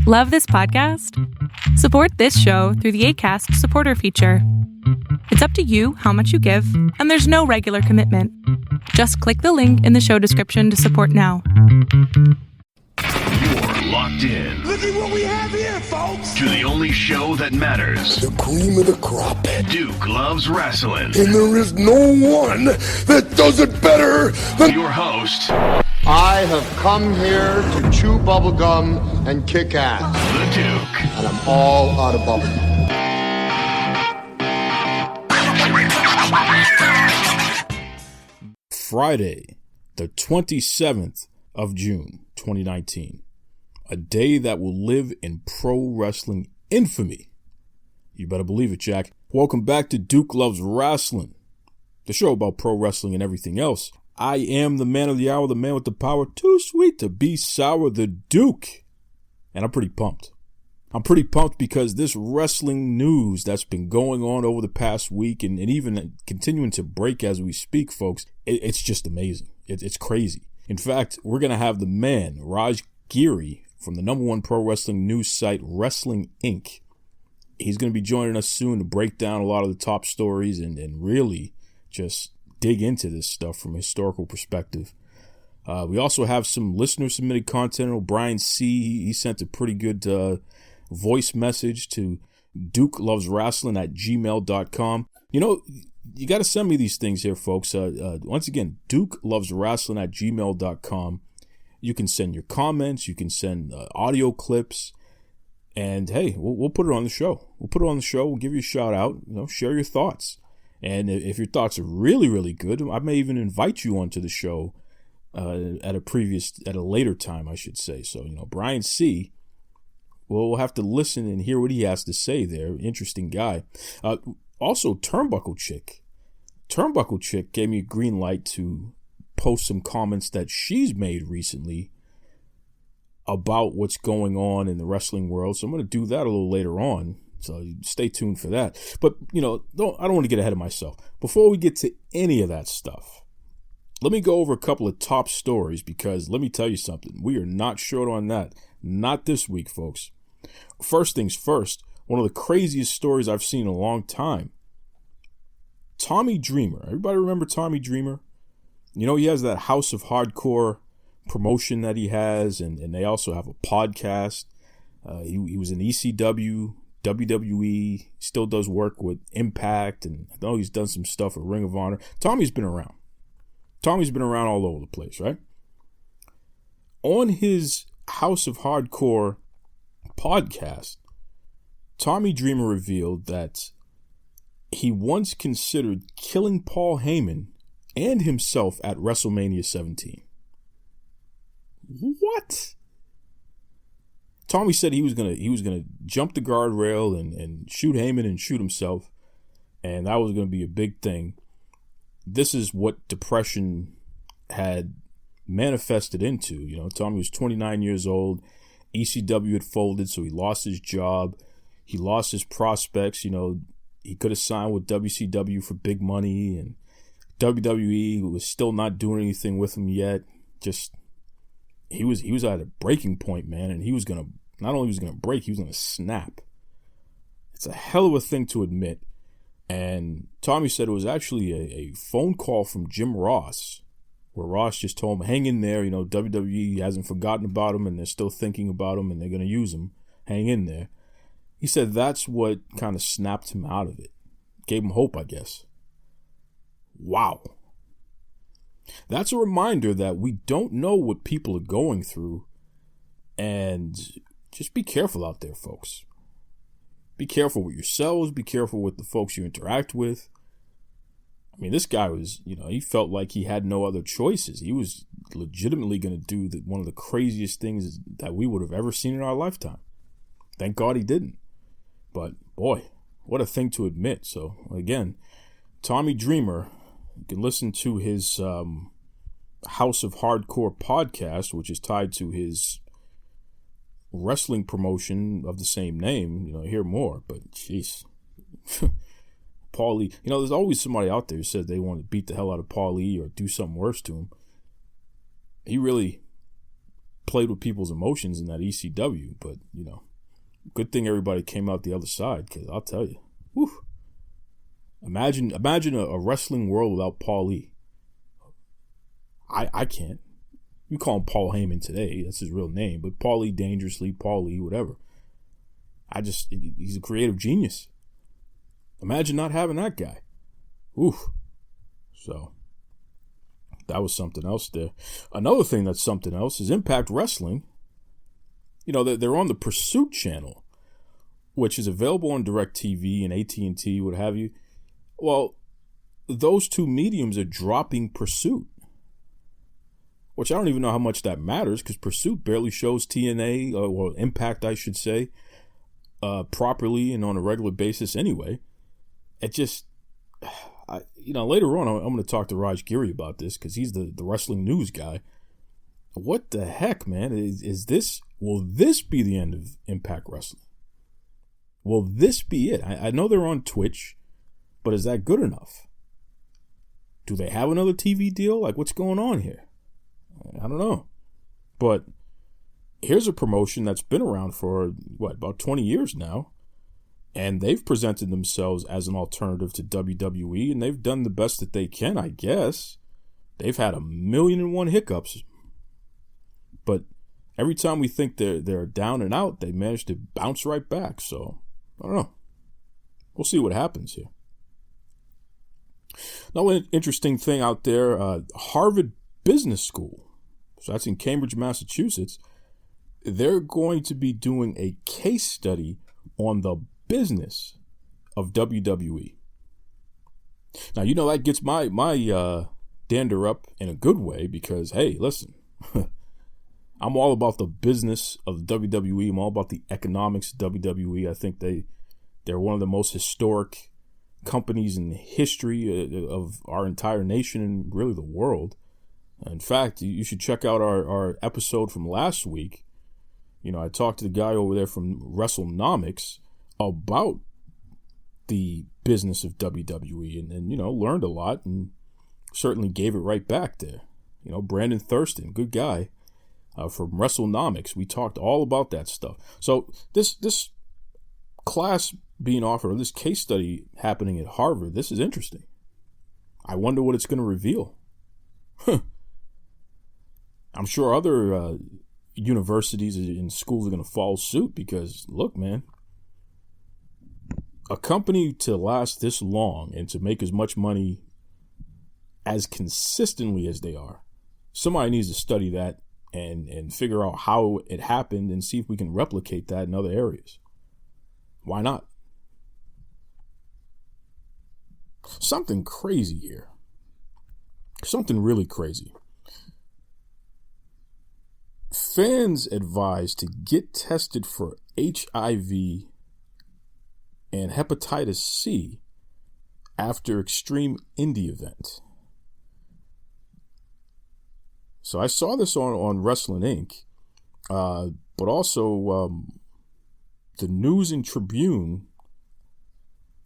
Love this podcast? Support this show through the Acast supporter feature. It's up to you how much you give, and there's no regular commitment. Just click the link in the show description to support now. You're locked in. Look at what we have here, folks. To the only show that matters. The cream of the crop. Duke Loves Rasslin. And there is no one that does it better than your host. I have come here to chew bubblegum and kick ass. The Duke. And I'm all out of bubblegum. Friday, the 27th of June, 2019. A day that will live in pro wrestling infamy. You better believe it, Jack. Welcome back to Duke Loves Rasslin, the show about pro wrestling and everything else. I am the man of the hour, the man with the power, too sweet to be sour, the Duke. And I'm pretty pumped. I'm pretty pumped because this wrestling news that's been going on over the past week and even continuing to break as we speak, folks, it's just amazing. It's crazy. In fact, we're going to have the man, Giri, from the #1 pro wrestling news site, Wrestling Inc. He's going to be joining us soon to break down a lot of the top stories and really just dig into this stuff from a historical perspective. We also have some listener-submitted content. O'Brien C., he sent a pretty good voice message to DukeLovesWrestling@gmail.com. You know, you got to send me these things here, folks. Once again, DukeLovesWrestling@gmail.com. You can send your comments. You can send audio clips. And, hey, we'll put it on the show. We'll put it on the show. We'll give you a shout-out. You know, share your thoughts. And if your thoughts are really, really good, I may even invite you onto the show at a later time, I should say. So, you know, Brian C., we'll have to listen and hear what he has to say there. Interesting guy. Also, Turnbuckle Chick. Turnbuckle Chick gave me a green light to post some comments that she's made recently about what's going on in the wrestling world. So I'm going to do that a little later on. So stay tuned for that. But, you know, I don't want to get ahead of myself. Before we get to any of that stuff, let me go over a couple of top stories because let me tell you something. We are not short on that. Not this week, folks. First things first, one of the craziest stories I've seen in a long time. Tommy Dreamer. Everybody remember Tommy Dreamer? You know, he has that House of Hardcore promotion that he has, and they also have a podcast. He was in ECW, WWE, still does work with Impact, and I know he's done some stuff with Ring of Honor. Tommy's been around. Tommy's been around all over the place, right? On his House of Hardcore podcast, Tommy Dreamer revealed that he once considered killing Paul Heyman and himself at WrestleMania 17. What? Tommy said he was gonna jump the guardrail and shoot Heyman and shoot himself, and that was gonna be a big thing. This is what depression had manifested into. You know, Tommy was 29 years old. ECW had folded, so he lost his job. He lost his prospects. You know, he could have signed with WCW for big money, and WWE was still not doing anything with him yet. Just he was at a breaking point, man, and he was gonna not only was he gonna break, he was gonna snap. It's a hell of a thing to admit. And Tommy said it was actually a phone call from Jim Ross, where Ross just told him, hang in there, you know, WWE hasn't forgotten about him and they're still thinking about him and they're going to use him. Hang in there. He said that's what kind of snapped him out of it. Gave him hope, I guess. Wow. That's a reminder that we don't know what people are going through, and just be careful out there, folks. Be careful with yourselves. Be careful with the folks you interact with. I mean, this guy was, you know, he felt like he had no other choices. He was legitimately going to do one of the craziest things that we would have ever seen in our lifetime. Thank God he didn't. But, boy, what a thing to admit. So, again, Tommy Dreamer, you can listen to his House of Hardcore podcast, which is tied to his wrestling promotion of the same name, you know, hear more. But, jeez. Paulie, you know, there's always somebody out there who says they want to beat the hell out of Paulie or do something worse to him. He really played with people's emotions in that ECW, but, you know, good thing everybody came out the other side, because I'll tell you, whew, imagine a wrestling world without Paul E. I can't. You call him Paul Heyman today, that's his real name, but Paul E. Dangerously, Paul E. whatever. He's a creative genius. Imagine not having that guy. Oof. So, that was something else there. Another thing that's something else is Impact Wrestling. You know, they're on the Pursuit channel, which is available on DirecTV and AT&T, what have you. Well, those two mediums are dropping Pursuit, which I don't even know how much that matters, because Pursuit barely shows TNA, or Impact, I should say, properly and on a regular basis anyway. It just, later on, I'm going to talk to Giri about this, because he's the wrestling news guy. What the heck, man? Will this be the end of Impact Wrestling? Will this be it? I know they're on Twitch, but is that good enough? Do they have another TV deal? Like, what's going on here? I don't know. But here's a promotion that's been around for, about 20 years now. And they've presented themselves as an alternative to WWE, and they've done the best that they can, I guess. They've had 1,000,001 hiccups. But every time we think they're down and out, they manage to bounce right back. So, I don't know. We'll see what happens here. Now, an interesting thing out there, Harvard Business School, so that's in Cambridge, Massachusetts, they're going to be doing a case study on the business of WWE. Now, you know, that gets my dander up in a good way, because, hey, listen, I'm all about the business of WWE. I'm all about the economics of WWE. I think they're one of the most historic companies in the history of our entire nation and really the world. In fact, you should check out our episode from last week. You know, I talked to the guy over there from WrestleNomics about the business of WWE and you know, learned a lot and certainly gave it right back there. You know, Brandon Thurston, good guy from WrestleNomics. We talked all about that stuff. So this class being offered, or this case study happening at Harvard, this is interesting. I wonder what it's going to reveal. I'm sure other universities and schools are going to follow suit, because, look, man, a company to last this long and to make as much money as consistently as they are, somebody needs to study that and figure out how it happened and see if we can replicate that in other areas. Why not? Something crazy here. Something really crazy. Fans advised to get tested for HIV and hepatitis C after Extreme Indie event. So I saw this on Rasslin Inc., but also the News and Tribune,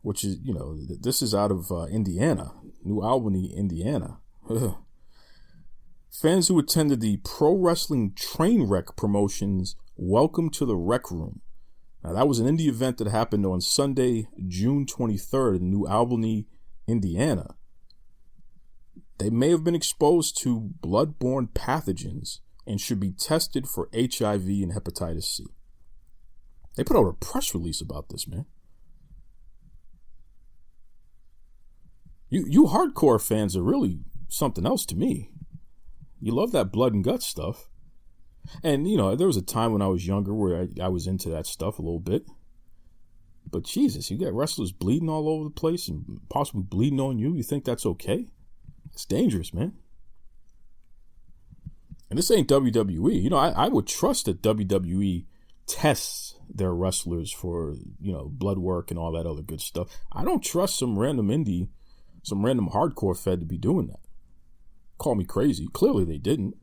which is, you know, this is out of Indiana, New Albany, Indiana. Fans who attended the Pro Wrestling Trainwreck promotions Welcome to the Rec Room. Now, that was an indie event that happened on Sunday, June 23rd in New Albany, Indiana. They may have been exposed to bloodborne pathogens and should be tested for HIV and hepatitis C. They put out a press release about this, man. You hardcore fans are really something else to me. You love that blood and guts stuff. And, you know, there was a time when I was younger where I was into that stuff a little bit. But Jesus, you got wrestlers bleeding all over the place and possibly bleeding on you. You think that's okay? It's dangerous, man. And this ain't WWE. You know, I would trust that WWE tests their wrestlers for, you know, blood work and all that other good stuff. I don't trust some random hardcore fed to be doing that. Call me crazy. Clearly they didn't.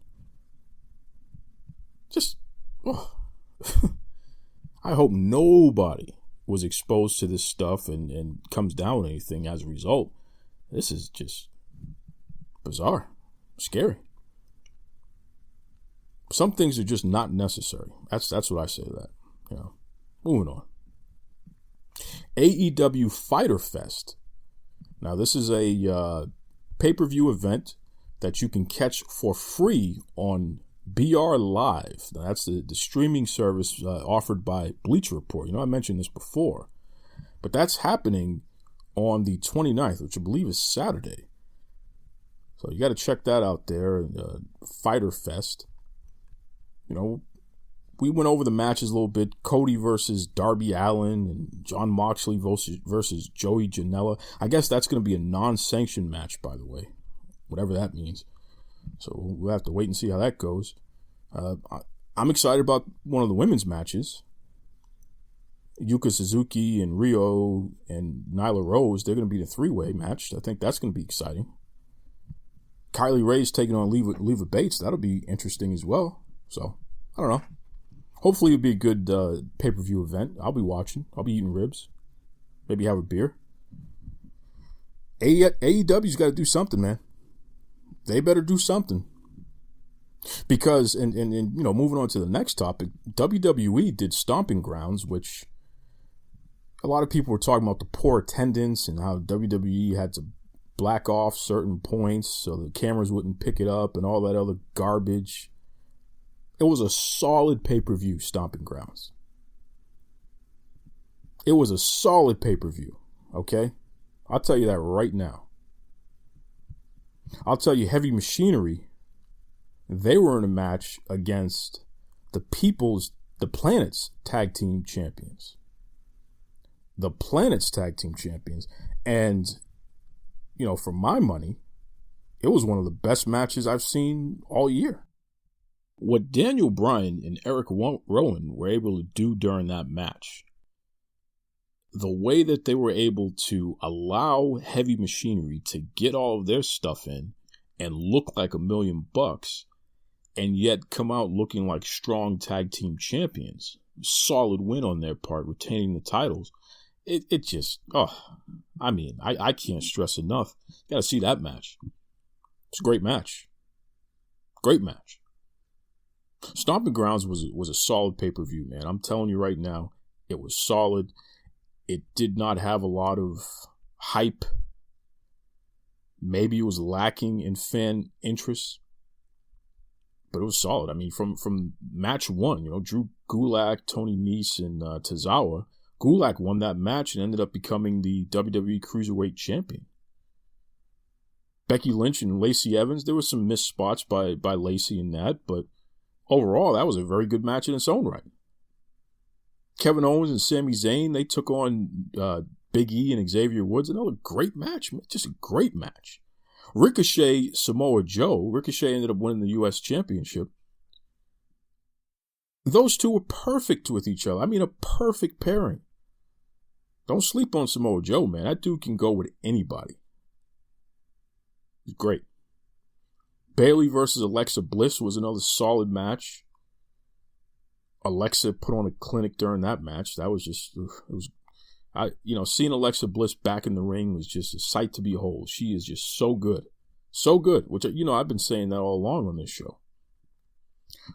Just, I hope nobody was exposed to this stuff and comes down with anything as a result. This is just bizarre, scary. Some things are just not necessary. That's what I say to that. You know, moving on. AEW Fyter Fest. Now, this is a pay-per-view event that you can catch for free on BR Live. Now, that's the streaming service offered by Bleacher Report. You know, I mentioned this before. But that's happening on the 29th, which I believe is Saturday. So you got to check that out there, Fyter Fest. You know, we went over the matches a little bit. Cody versus Darby Allin and John Moxley versus Joey Janela. I guess that's going to be a non-sanctioned match, by the way, whatever that means. So we'll have to wait and see how that goes. I'm excited about one of the women's matches. Yuka Suzuki and Rio and Nyla Rose, they're going to be the three-way match. I think that's going to be exciting. Kylie Ray's taking on Leva Bates. That'll be interesting as well. So, I don't know. Hopefully it'll be a good pay-per-view event. I'll be watching. I'll be eating ribs. Maybe have a beer. AEW's got to do something, man. They better do something. Because, and you know, moving on to the next topic, WWE did Stomping Grounds, which a lot of people were talking about the poor attendance and how WWE had to black off certain points so the cameras wouldn't pick it up and all that other garbage. It was a solid pay-per-view, Stomping Grounds. It was a solid pay-per-view, okay? I'll tell you that right now. I'll tell you, Heavy Machinery, they were in a match against the Planet's Tag Team Champions. The Planet's Tag Team Champions. And, you know, for my money, it was one of the best matches I've seen all year. What Daniel Bryan and Eric Rowan were able to do during that match, the way that they were able to allow Heavy Machinery to get all of their stuff in and look like $1 million, and yet come out looking like strong tag team champions. Solid win on their part, retaining the titles. It just, I can't stress enough. You got to see that match. It's a great match. Great match. Stomping Grounds was a solid pay-per-view, man. I'm telling you right now, it was solid. It did not have a lot of hype. Maybe it was lacking in fan interest, but it was solid. I mean, from match one, you know, Drew Gulak, Tony Nese, and Tozawa. Gulak won that match and ended up becoming the WWE Cruiserweight Champion. Becky Lynch and Lacey Evans, there were some missed spots by Lacey in that, but overall, that was a very good match in its own right. Kevin Owens and Sami Zayn, they took on Big E and Xavier Woods. Another great match, man. Just a great match. Ricochet, Samoa Joe. Ricochet ended up winning the U.S. Championship. Those two were perfect with each other. I mean, a perfect pairing. Don't sleep on Samoa Joe, man. That dude can go with anybody. He's great. Bayley versus Alexa Bliss was another solid match. Alexa put on a clinic during that match. That was just, seeing Alexa Bliss back in the ring was just a sight to behold. She is just so good. So good, which, I've been saying that all along on this show.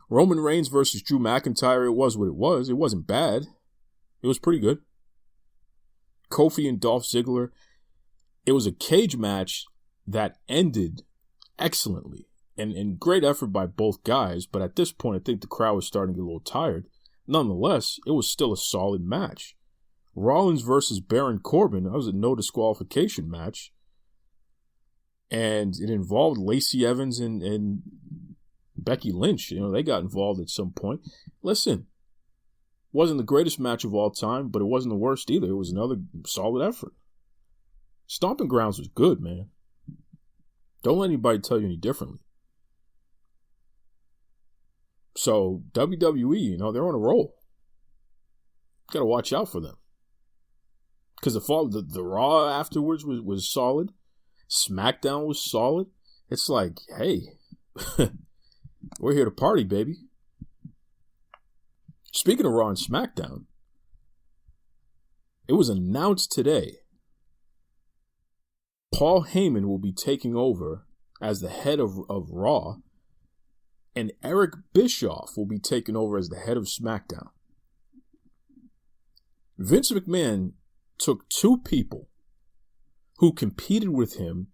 Roman Reigns versus Drew McIntyre, it was what it was. It wasn't bad. It was pretty good. Kofi and Dolph Ziggler, it was a cage match that ended excellently. And great effort by both guys, but at this point, I think the crowd was starting to get a little tired. Nonetheless, it was still a solid match. Rollins versus Baron Corbin, that was a no disqualification match. And it involved Lacey Evans and Becky Lynch. They got involved at some point. Listen, wasn't the greatest match of all time, but it wasn't the worst either. It was another solid effort. Stomping Grounds was good, man. Don't let anybody tell you any differently. So, WWE, they're on a roll. Got to watch out for them. Because the Raw afterwards was solid. SmackDown was solid. It's like, hey, we're here to party, baby. Speaking of Raw and SmackDown, it was announced today Paul Heyman will be taking over as the head of Raw And Eric Bischoff will be taking over as the head of SmackDown. Vince McMahon took two people who competed with him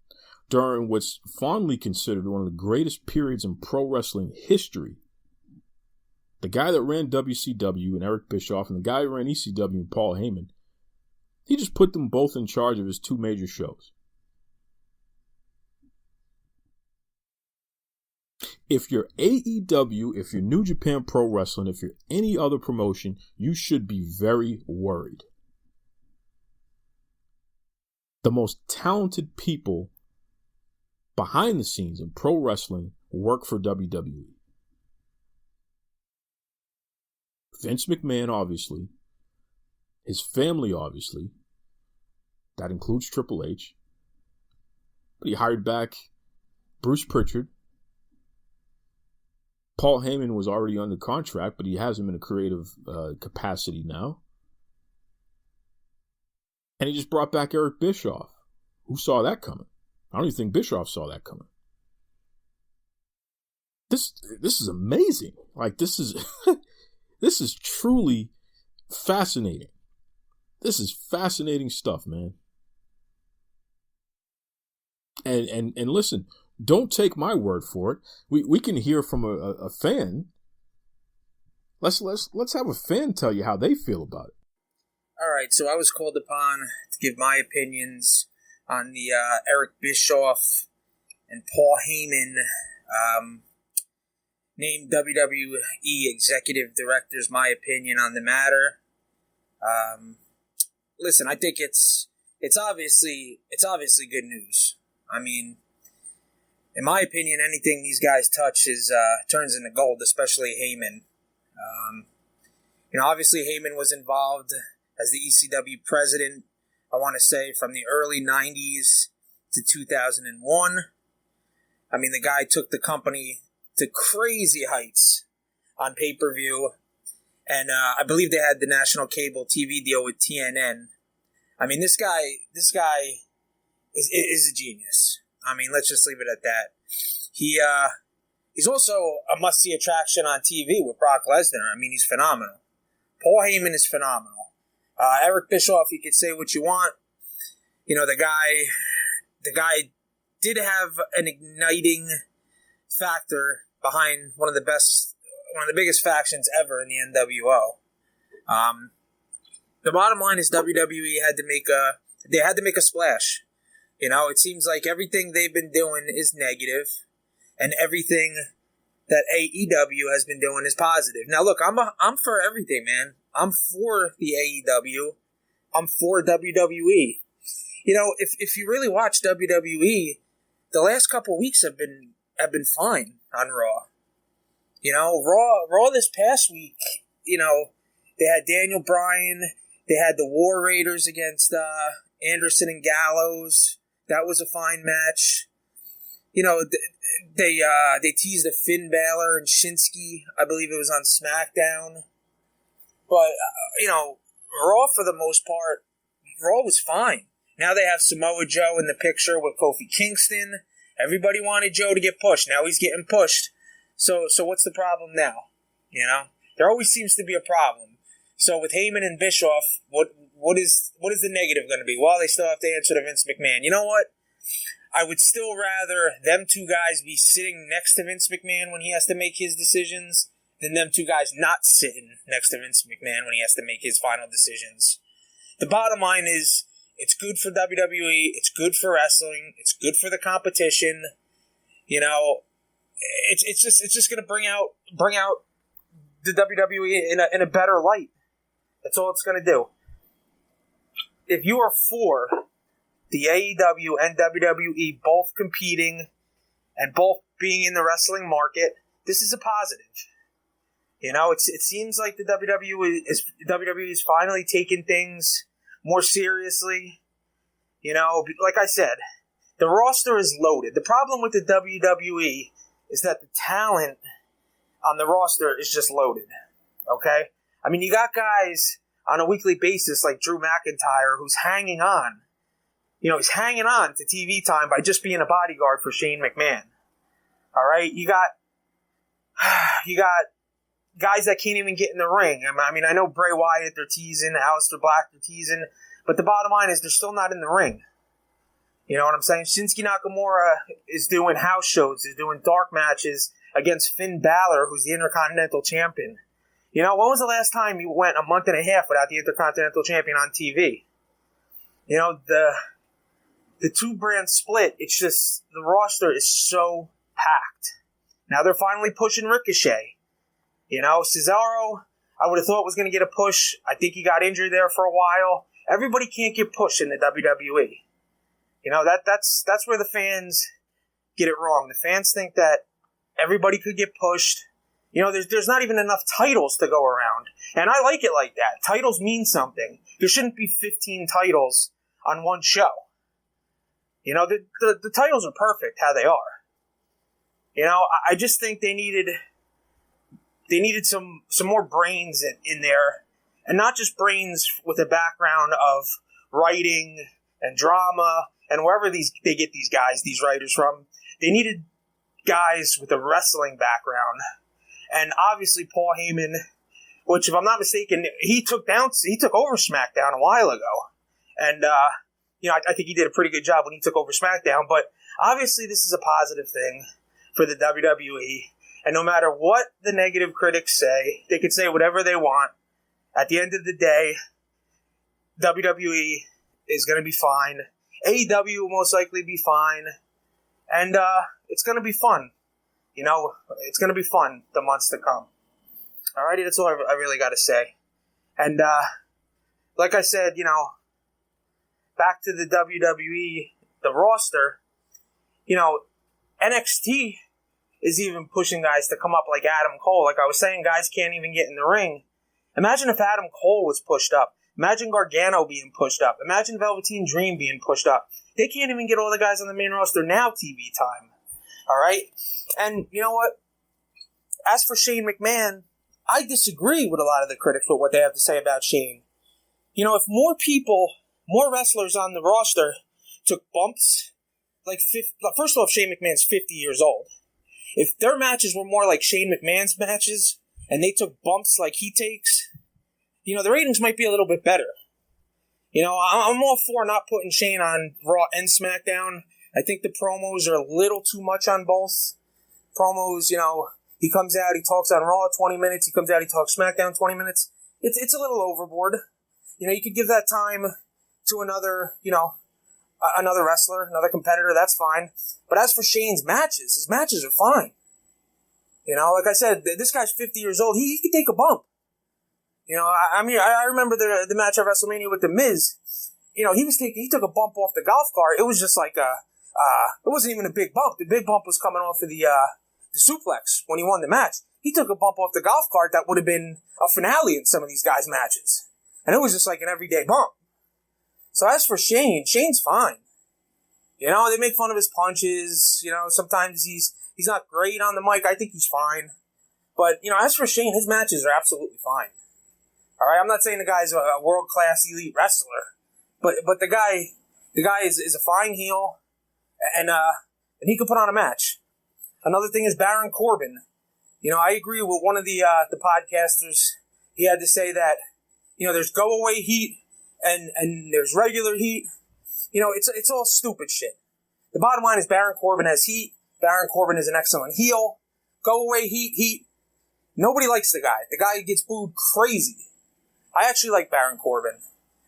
during what's fondly considered one of the greatest periods in pro wrestling history. The guy that ran WCW and Eric Bischoff, and the guy who ran ECW and Paul Heyman, he just put them both in charge of his two major shows. If you're AEW, if you're New Japan Pro Wrestling, if you're any other promotion, you should be very worried. The most talented people behind the scenes in pro wrestling work for WWE. Vince McMahon, obviously. His family, obviously. That includes Triple H. But he hired back Bruce Pritchard. Paul Heyman was already under contract, but he has him in a creative capacity now. And he just brought back Eric Bischoff. Who saw that coming? I don't even think Bischoff saw that coming. This is amazing. Like, this is this is truly fascinating. This is fascinating stuff, man. And listen, don't take my word for it. We can hear from a fan. Let's have a fan tell you how they feel about it. All right, so I was called upon to give my opinions on the Eric Bischoff and Paul Heyman named WWE executive directors. My opinion on the matter. Listen, I think it's obviously good news. I mean, in my opinion, anything these guys touch turns into gold, especially Heyman. Obviously Heyman was involved as the ECW president, I want to say, from the early 90s to 2001. I mean, the guy took the company to crazy heights on pay-per-view. And I believe they had the national cable TV deal with TNN. I mean, this guy is a genius. I mean, let's just leave it at that. He's also a must-see attraction on TV with Brock Lesnar. I mean, he's phenomenal. Paul Heyman is phenomenal. Eric Bischoff, you could say what you want. The guy did have an igniting factor behind one of the biggest factions ever in the NWO. The bottom line is WWE had to make a splash. It seems like everything they've been doing is negative, and everything that AEW has been doing is positive. Now, look, I'm for everything, man. I'm for the AEW. I'm for WWE. If you really watch WWE, the last couple weeks have been fine on Raw. Raw this past week, they had Daniel Bryan, they had the War Raiders against Anderson and Gallows. That was a fine match. They teased a Finn Balor and Shinsuke. I believe it was on SmackDown. But, Raw, for the most part, Raw was fine. Now they have Samoa Joe in the picture with Kofi Kingston. Everybody wanted Joe to get pushed. Now he's getting pushed. So what's the problem now? There always seems to be a problem. So with Heyman and Bischoff, what is the negative going to be? Well, they still have to answer to Vince McMahon. You know what? I would still rather them two guys be sitting next to Vince McMahon when he has to make his decisions than them two guys not sitting next to Vince McMahon when he has to make his final decisions. The bottom line is, it's good for WWE, it's good for wrestling, it's good for the competition. It's just going to bring out the WWE in a better light. That's all it's going to do. If you are for the AEW and WWE both competing and both being in the wrestling market, this is a positive. It seems like the WWE is finally taking things more seriously. Like I said, the roster is loaded. The problem with the WWE is that the talent on the roster is just loaded. Okay? I mean, you got guys on a weekly basis like Drew McIntyre who's hanging on. He's hanging on to TV time by just being a bodyguard for Shane McMahon. All right? You got You got guys that can't even get in the ring. I mean, I know Bray Wyatt, they're teasing, Aleister Black, they're teasing, but the bottom line is they're still not in the ring. You know what I'm saying? Shinsuke Nakamura is doing house shows, is doing dark matches against Finn Balor, who's the Intercontinental Champion. You know, when was the last time you went a month and a half without the Intercontinental Champion on TV? You know, the two-brand split, it's just, the roster is so packed. Now they're finally pushing Ricochet. You know, Cesaro, I would have thought was going to get a push. I think he got injured there for a while. Everybody can't get pushed in the WWE. You know, that's where the fans get it wrong. The fans think that everybody could get pushed. You know, there's not even enough titles to go around. And I like it like that. Titles mean something. There shouldn't be 15 titles on one show. You know, the titles are perfect how they are. You know, I just think they needed some more brains in there. And not just brains with a background of writing and drama and wherever they get these guys, these writers from. They needed guys with a wrestling background. And obviously Paul Heyman, which if I'm not mistaken, he took over SmackDown a while ago. And, you know, I think he did a pretty good job when he took over SmackDown. But obviously this is a positive thing for the WWE. And no matter what the negative critics say, they can say whatever they want. At the end of the day, WWE is going to be fine. AEW will most likely be fine. And it's going to be fun. You know, it's going to be fun the months to come. Alrighty, that's all I really got to say. And like I said, you know, back to the WWE, the roster, you know, NXT is even pushing guys to come up like Adam Cole. Like I was saying, guys can't even get in the ring. Imagine if Adam Cole was pushed up. Imagine Gargano being pushed up. Imagine Velveteen Dream being pushed up. They can't even get all the guys on the main roster now TV time. All right? And you know what? As for Shane McMahon, I disagree with a lot of the critics with what they have to say about Shane. You know, if more wrestlers on the roster took bumps, first of all, if Shane McMahon's 50 years old, if their matches were more like Shane McMahon's matches, and they took bumps like he takes, you know, the ratings might be a little bit better. You know, I'm all for not putting Shane on Raw and SmackDown. I think the promos are a little too much on both. Promos, you know, he comes out, he talks on Raw 20 minutes, he comes out, he talks SmackDown 20 minutes. It's a little overboard. You know, you could give that time to another, you know, another wrestler, another competitor, that's fine. But as for Shane's matches, his matches are fine. You know, like I said, this guy's 50 years old. He could take a bump. You know, I mean, I remember the match at WrestleMania with The Miz. You know, he took a bump off the golf cart. It was just like it wasn't even a big bump. The big bump was coming off of the suplex when he won the match. He took a bump off the golf cart that would have been a finale in some of these guys' matches. And it was just like an everyday bump. So as for Shane's fine. You know, they make fun of his punches. You know, sometimes he's not great on the mic. I think he's fine. But, you know, as for Shane, his matches are absolutely fine. All right, I'm not saying the guy's a world-class elite wrestler. But the guy is a fine heel. And he could put on a match. Another thing is Baron Corbin. You know, I agree with one of the podcasters. He had to say that, you know, there's go-away heat and there's regular heat. You know, it's all stupid shit. The bottom line is Baron Corbin has heat. Baron Corbin is an excellent heel. Go-away heat. Nobody likes the guy. The guy gets booed crazy. I actually like Baron Corbin.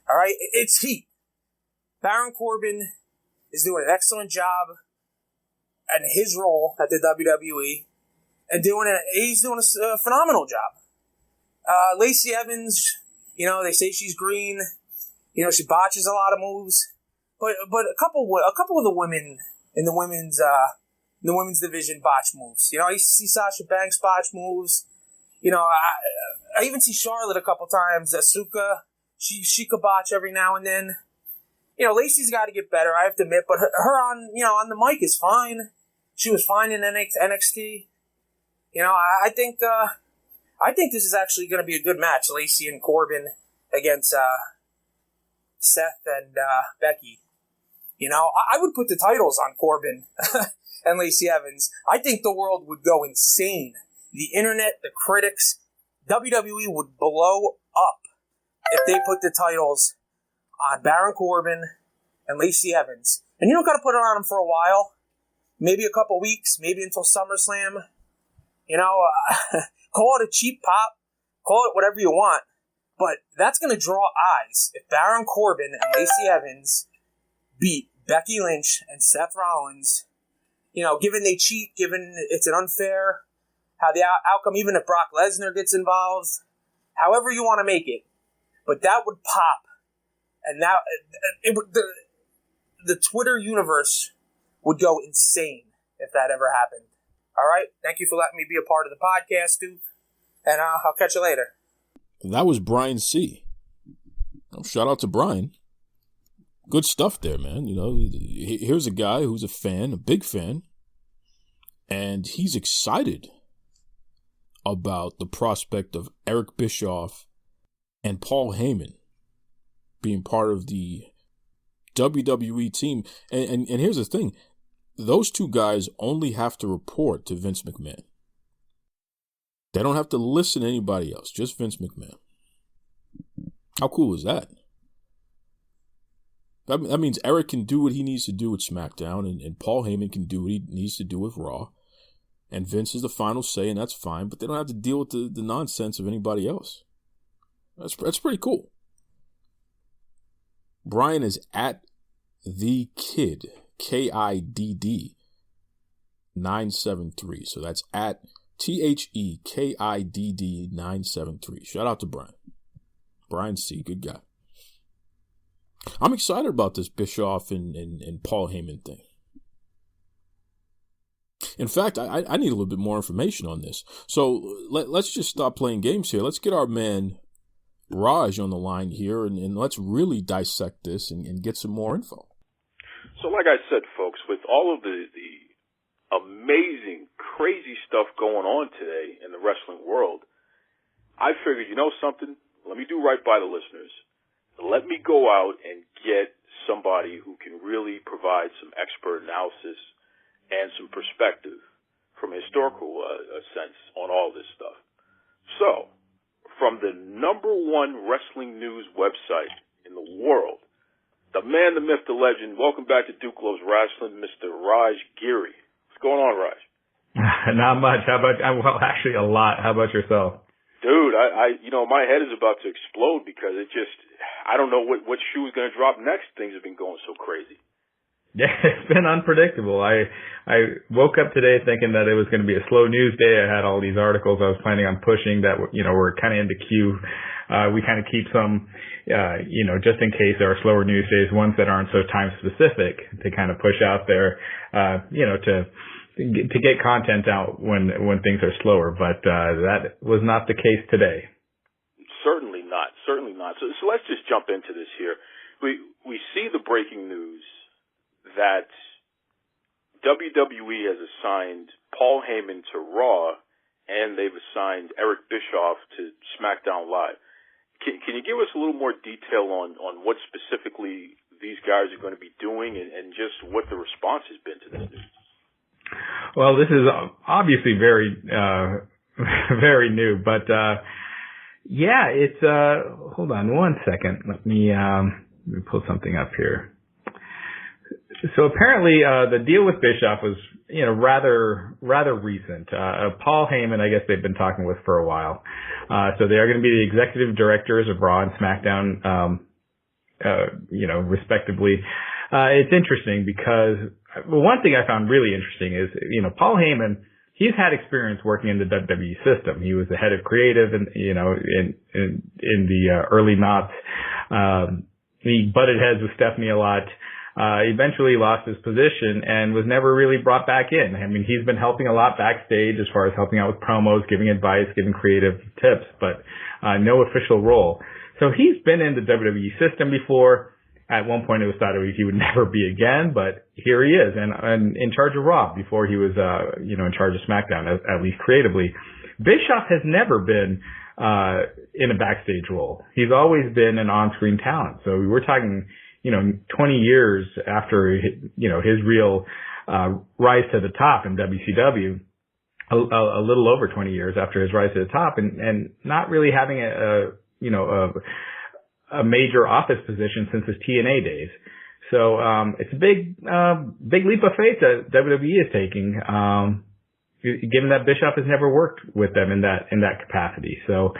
All right? It's heat. Baron Corbin is doing an excellent job in his role at the WWE and he's doing a phenomenal job. Lacey Evans, you know, they say she's green. You know, she botches a lot of moves. But a couple of the women in the women's division botch moves. You know, I used to see Sasha Banks botch moves. You know, I even see Charlotte a couple times. Asuka, she could botch every now and then. You know, Lacey's got to get better, I have to admit. But her on the mic is fine. She was fine in NXT. You know, I think this is actually going to be a good match. Lacey and Corbin against Seth and Becky. You know, I would put the titles on Corbin and Lacey Evans. I think the world would go insane the internet, the critics, WWE would blow up if they put the titles on Baron Corbin and Lacey Evans. And you don't got to put it on them for a while. Maybe a couple weeks, maybe until SummerSlam. Call it a cheap pop. Call it whatever you want. But that's going to draw eyes if Baron Corbin and Lacey Evans beat Becky Lynch and Seth Rollins. Given they cheat, given it's an unfair, how the outcome, even if Brock Lesnar gets involved, however you want to make it. But that would pop. And that the Twitter universe would go insane if that ever happened. All right? Thank you for letting me be a part of the podcast, Duke. And I'll catch you later. That was Brian C. Shout out to Brian. Good stuff there, man. Here's a guy who's a fan, a big fan, and he's excited about the prospect of Eric Bischoff and Paul Heyman being part of the WWE team. And here's the thing. Those two guys only have to report to Vince McMahon. They don't have to listen to anybody else, just Vince McMahon. How cool is that? That means Eric can do what he needs to do with SmackDown, and Paul Heyman can do what he needs to do with Raw. And Vince is the final say, and that's fine, but they don't have to deal with the nonsense of anybody else. That's pretty cool. Brian is at the Kid, KIDD 973. So that's at THEKIDD 973. Shout out to Brian. Brian C, good guy. I'm excited about this Bischoff and Paul Heyman thing. In fact, I need a little bit more information on this. So let's just stop playing games here. Let's get our man Raj on the line here, and let's really dissect this and get some more info. So like I said, folks, with all of the amazing, crazy stuff going on today in the wrestling world, I figured, something? Let me do right by the listeners. Let me go out and get somebody who can really provide some expert analysis and some perspective from a historical sense on all this stuff. So, from the number one wrestling news website in the world, the man, the myth, the legend, welcome back to Duke Loves Rasslin, Mr. Raj Giri. What's going on, Raj? Not much. How about, well, actually a lot. How about yourself? Dude, I my head is about to explode because I don't know what shoe is going to drop next. Things have been going so crazy. Yeah, it's been unpredictable. I woke up today thinking that it was going to be a slow news day. I had all these articles I was planning on pushing that, were kind of in the queue. We kind of keep some, just in case there are slower news days, ones that aren't so time specific to kind of push out there, to get content out when things are slower. But that was not the case today. Certainly not. So let's just jump into this here. We see the breaking news that WWE has assigned Paul Heyman to Raw, and they've assigned Eric Bischoff to SmackDown Live. Can you give us a little more detail on what specifically these guys are going to be doing and just what the response has been to this news? Well, this is obviously very, very new, but it's hold on one second. Let me pull something up here. So apparently, the deal with Bischoff was, rather recent. Paul Heyman, I guess they've been talking with for a while. So they are going to be the executive directors of Raw and SmackDown, respectively. It's interesting because one thing I found really interesting is, Paul Heyman, he's had experience working in the WWE system. He was the head of creative in the early noughts. He butted heads with Stephanie a lot. Eventually lost his position and was never really brought back in. I mean, he's been helping a lot backstage as far as helping out with promos, giving advice, giving creative tips, but no official role. So he's been in the WWE system before. At one point it was thought he would never be again, but here he is, and in charge of Raw before he was, in charge of SmackDown, at least creatively. Bischoff has never been in a backstage role. He's always been an on-screen talent. So we're talking 20 years after, his real rise to the top in WCW, a little over 20 years after his rise to the top, and not really having a major office position since his TNA days. So it's a big leap of faith that WWE is taking, given that Bischoff has never worked with them in that capacity. So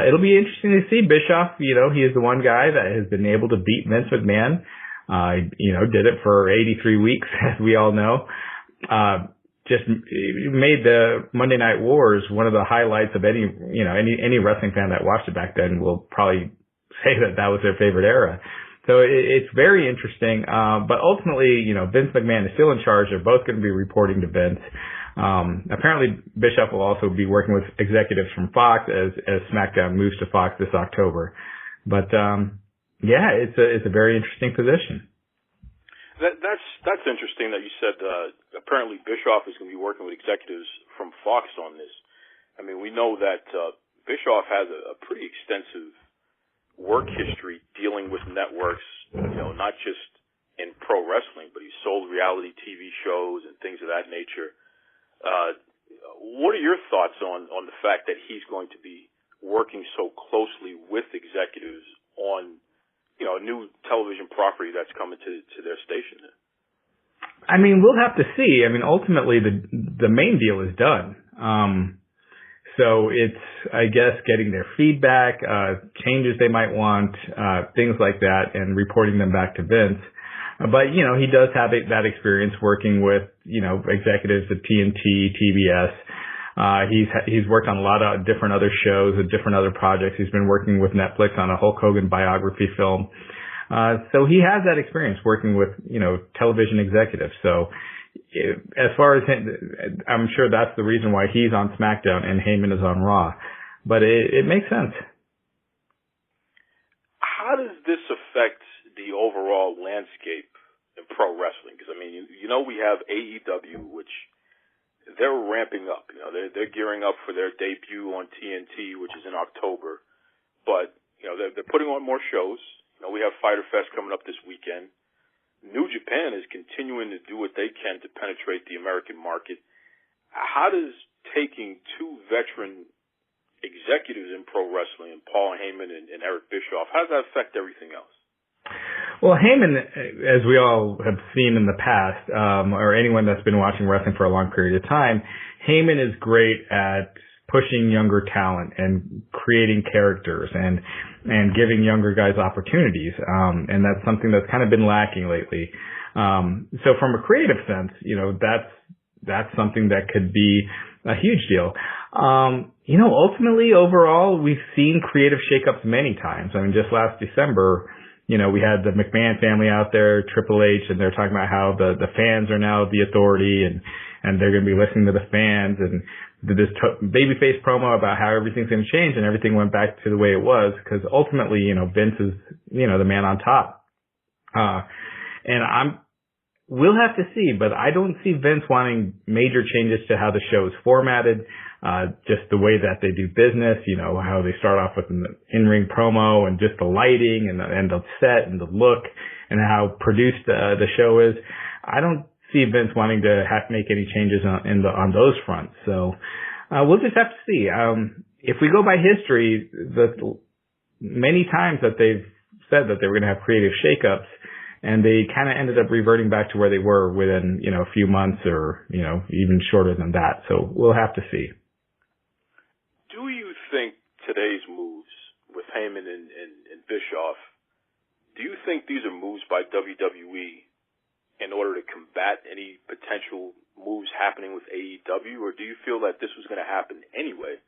it'll be interesting to see Bischoff. He is the one guy that has been able to beat Vince McMahon. Did it for 83 weeks, as we all know. Just made the Monday Night Wars one of the highlights of any wrestling fan that watched it back then will probably say that was their favorite era. So it's very interesting. But ultimately, Vince McMahon is still in charge. They're both going to be reporting to Vince. Apparently Bischoff will also be working with executives from Fox as SmackDown moves to Fox this October. But, it's a very interesting position. That's interesting that you said, apparently Bischoff is going to be working with executives from Fox on this. I mean, we know that, Bischoff has a pretty extensive work history dealing with networks, not just in pro wrestling, but he's sold reality TV shows and things of that nature. What are your thoughts on the fact that he's going to be working so closely with executives on, a new television property that's coming to their station? I mean, we'll have to see. I mean, ultimately the main deal is done. So it's, I guess, getting their feedback, changes they might want, things like that, and reporting them back to Vince. But, he does have that experience working with, executives at TNT, TBS. He's worked on a lot of different other shows and different other projects. He's been working with Netflix on a Hulk Hogan biography film. So he has that experience working with, television executives. So as far as him, I'm sure that's the reason why he's on SmackDown and Heyman is on Raw. But it makes sense. How does this affect the overall landscape in pro wrestling? Because, I mean, we have AEW, which they're ramping up. They're gearing up for their debut on TNT, which is in October. But, they're putting on more shows. We have Fyter Fest coming up this weekend. New Japan is continuing to do what they can to penetrate the American market. How does taking two veteran executives in pro wrestling, Paul Heyman and Eric Bischoff, how does that affect everything else? Well, Heyman, as we all have seen in the past, or anyone that's been watching wrestling for a long period of time, Heyman is great at pushing younger talent and creating characters and giving younger guys opportunities. And that's something that's kind of been lacking lately. So from a creative sense, that's something that could be a huge deal. Ultimately, overall, we've seen creative shakeups many times. I mean, just last December, we had the McMahon family out there, Triple H, and they're talking about how the fans are now the authority and they're going to be listening to the fans, and did this babyface promo about how everything's going to change, and everything went back to the way it was, because ultimately, Vince is, the man on top. We'll have to see, but I don't see Vince wanting major changes to how the show is formatted, just the way that they do business, how they start off with an in-ring promo and just the lighting and the set and the look and how produced the show is. I don't see Vince wanting to make any changes on those fronts. So we'll just have to see. If we go by history, many times that they've said that they were going to have creative shakeups, and they kind of ended up reverting back to where they were within, a few months or, even shorter than that. So we'll have to see. Do you think today's moves with Heyman and Bischoff, do you think these are moves by WWE in order to combat any potential moves happening with AEW, or do you feel that this was going to happen anyway,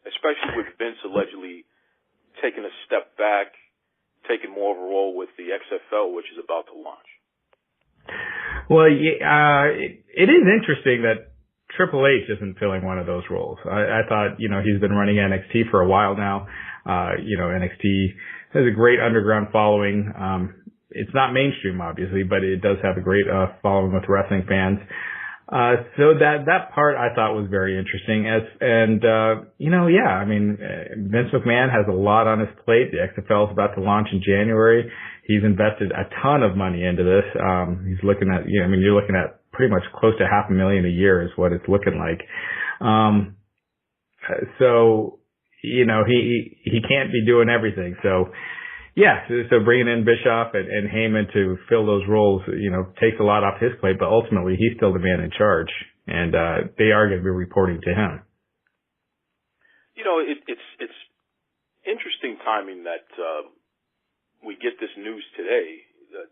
especially with Vince allegedly taking a step back, taking more of a role with the XFL, which is about to launch? Well, it is interesting that Triple H isn't filling one of those roles. I thought, he's been running NXT for a while now. NXT has a great underground following. It's not mainstream, obviously, but it does have a great following with wrestling fans. So that part I thought was very interesting. Vince McMahon has a lot on his plate. The XFL is about to launch in January. He's invested a ton of money into this. He's looking at, you're looking at pretty much close to $500,000 a year is what it's looking like. So, you know, he can't be doing everything. So, yeah, so bringing in Bischoff and Heyman to fill those roles, you know, takes a lot off his plate, but ultimately he's still the man in charge, and they are going to be reporting to him. You know, it's interesting timing that we get this news today. That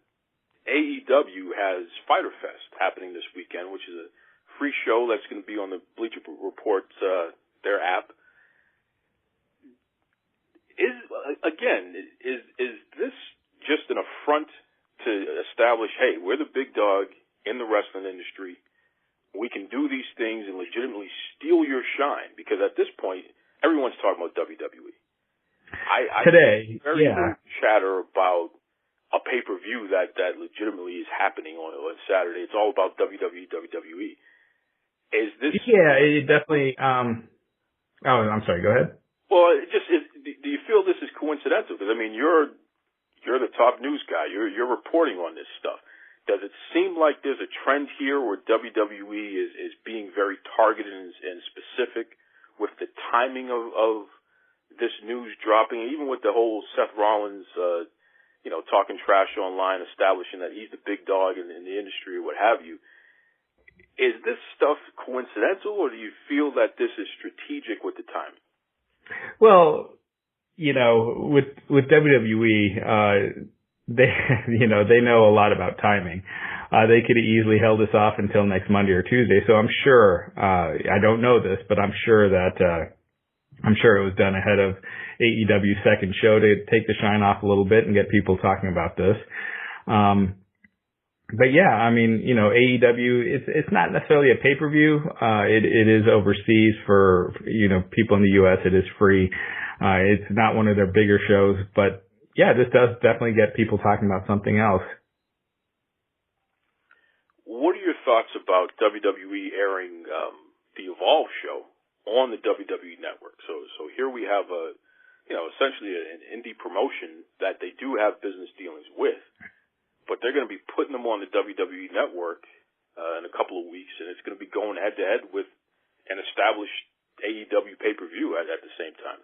AEW has Fyter Fest happening this weekend, which is a free show that's going to be on the Bleacher Report, their app. Is this just an affront to establish, hey, we're the big dog in the wrestling industry. We can do these things and legitimately steal your shine? Because at this point, everyone's talking about WWE. Today, very little chatter about a pay-per-view that legitimately is happening on Saturday. It's all about WWE. Is this? Yeah, it definitely. I'm sorry. Go ahead. Well, do you feel this is coincidental? Because I mean, you're the top news guy. You're reporting on this stuff. Does it seem like there's a trend here where WWE is being very targeted and specific with the timing of this news dropping, even with the whole Seth Rollins, talking trash online, establishing that he's the big dog in the industry or what have you? Is this stuff coincidental, or do you feel that this is strategic with the timing? Well, you know, with WWE, they know a lot about timing. They could have easily held this off until next Monday or Tuesday. So I'm sure, I don't know this, but I'm sure it was done ahead of AEW's second show to take the shine off a little bit and get people talking about this. But yeah, I mean, you know, AEW, it's not necessarily a pay-per-view. It is overseas for, you know, people in the U.S. It is free. It's not one of their bigger shows, but yeah, this does definitely get people talking about something else. What are your thoughts about WWE airing the Evolve show on the WWE Network? So here we have essentially an indie promotion that they do have business dealings with, but they're going to be putting them on the WWE Network in a couple of weeks, and it's going to be going head-to-head with an established AEW pay-per-view at the same time.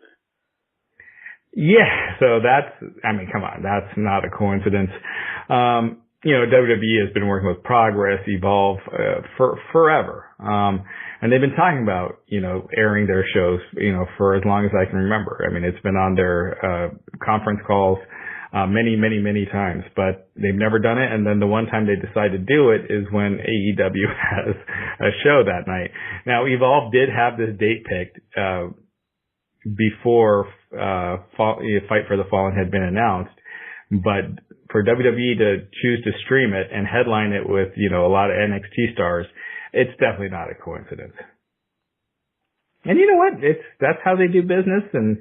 Yeah, so come on, that's not a coincidence. WWE has been working with Progress, Evolve, for forever. And they've been talking about, airing their shows, for as long as I can remember. I mean, it's been on their, conference calls, many times, but they've never done it. And then the one time they decide to do it is when AEW has a show that night. Now, Evolve did have this date picked, before, Fight for the Fallen had been announced, but for WWE to choose to stream it and headline it with, a lot of NXT stars, it's definitely not a coincidence. And you know what? That's how they do business, and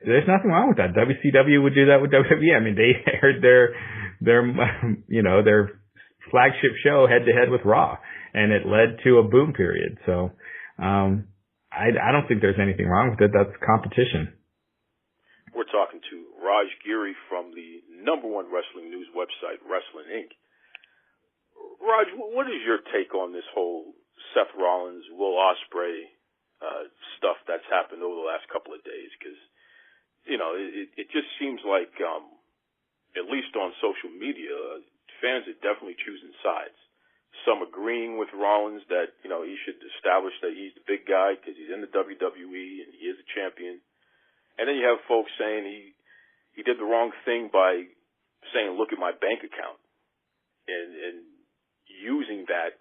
there's nothing wrong with that. WCW would do that with WWE. I mean, they aired their flagship show head to head with Raw, and it led to a boom period. So, I don't think there's anything wrong with it. That's competition. We're talking to Raj Giri from the #1 wrestling news website, Rasslin Inc. Raj, what is your take on this whole Seth Rollins, Will Ospreay stuff that's happened over the last couple of days? Because, it just seems like, at least on social media, fans are definitely choosing sides. Some agreeing with Rollins that, he should establish that he's the big guy because he's in the WWE and he is a champion. And then you have folks saying he did the wrong thing by saying, look at my bank account, and using that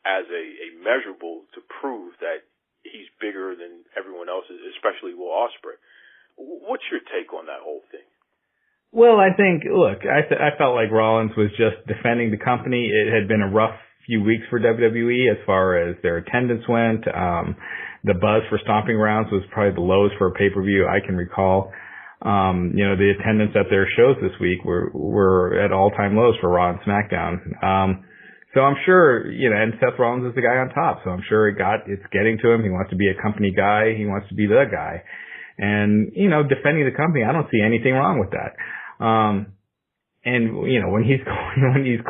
as a measurable to prove that he's bigger than everyone else, especially Will Ospreay. What's your take on that whole thing? Well, I think, I felt like Rollins was just defending the company. It had been a rough few weeks for WWE as far as their attendance went. The buzz for Stomping Grounds was probably the lowest for a pay-per-view I can recall. The attendance at their shows this week were at all-time lows for Raw and SmackDown. So I'm sure, and Seth Rollins is the guy on top, so I'm sure it's getting to him. He wants to be a company guy. He wants to be the guy. And, defending the company, I don't see anything wrong with that. And, when he's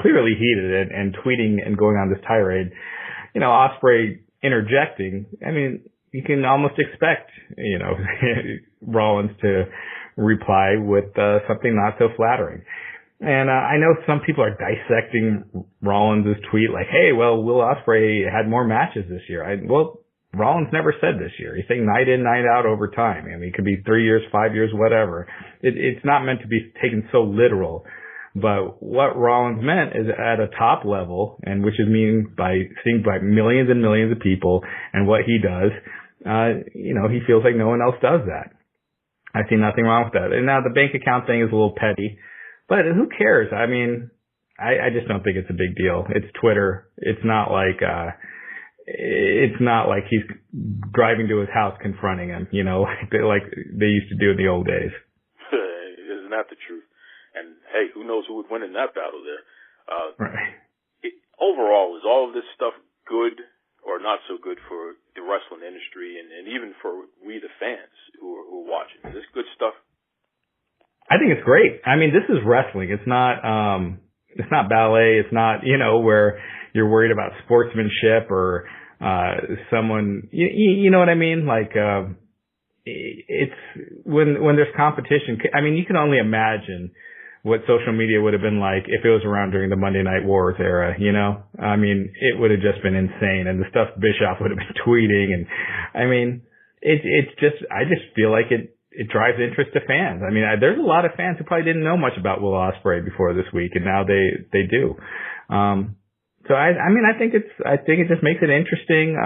clearly heated and tweeting and going on this tirade, Ospreay interjecting, I mean, you can almost expect, Rollins to reply with something not so flattering. And I know some people are dissecting Rollins' tweet like, hey, well, Will Ospreay had more matches this year. Rollins never said this year. He's saying night in, night out over time. I mean, it could be 3 years, 5 years, whatever. It's not meant to be taken so literal. But what Rollins meant is at a top level, and which is seen by millions and millions of people, and what he does, he feels like no one else does that. I see nothing wrong with that. And now the bank account thing is a little petty, but who cares? I mean, I just don't think it's a big deal. It's Twitter. It's not like he's driving to his house confronting him, like they used to do in the old days. Isn't that the truth? And hey, who knows who would win in that battle there? Right. Overall, is all of this stuff good or not so good for the wrestling industry and even for we the fans who are watching? Is this good stuff? I think it's great. I mean, this is wrestling. It's not ballet. It's not, where you're worried about sportsmanship or someone, you know what I mean? Like, it's when there's competition. I mean, you can only imagine what social media would have been like if it was around during the Monday Night Wars era, I mean, it would have just been insane. And the stuff Bischoff would have been tweeting. And I mean, I just feel like it drives interest to fans. I mean, there's a lot of fans who probably didn't know much about Will Ospreay before this week, and now they do. So I mean, I think it just makes it interesting.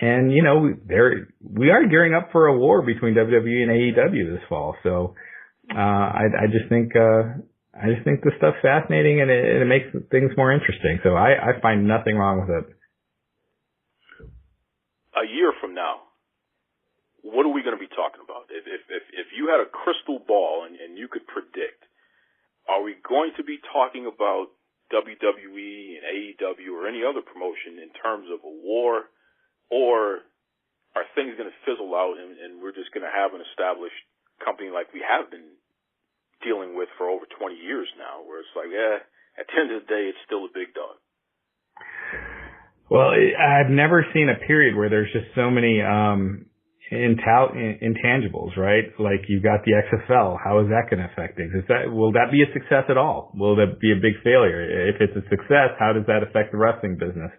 And we are gearing up for a war between WWE and AEW this fall. So, I just think the stuff's fascinating and it makes things more interesting. So I find nothing wrong with it. A year from now, what are we going to be talking about? If you had a crystal ball and you could predict, are we going to be talking about WWE and AEW or any other promotion in terms of a war, or are things going to fizzle out and we're just going to have an established company like we have been dealing with for over 20 years now, where it's like, at the end of the day, it's still a big dog? Well, I've never seen a period where there's just so many intangibles, right? Like you've got the XFL. How is that going to affect things? Will that be a success at all? Will that be a big failure? If it's a success, how does that affect the wrestling business?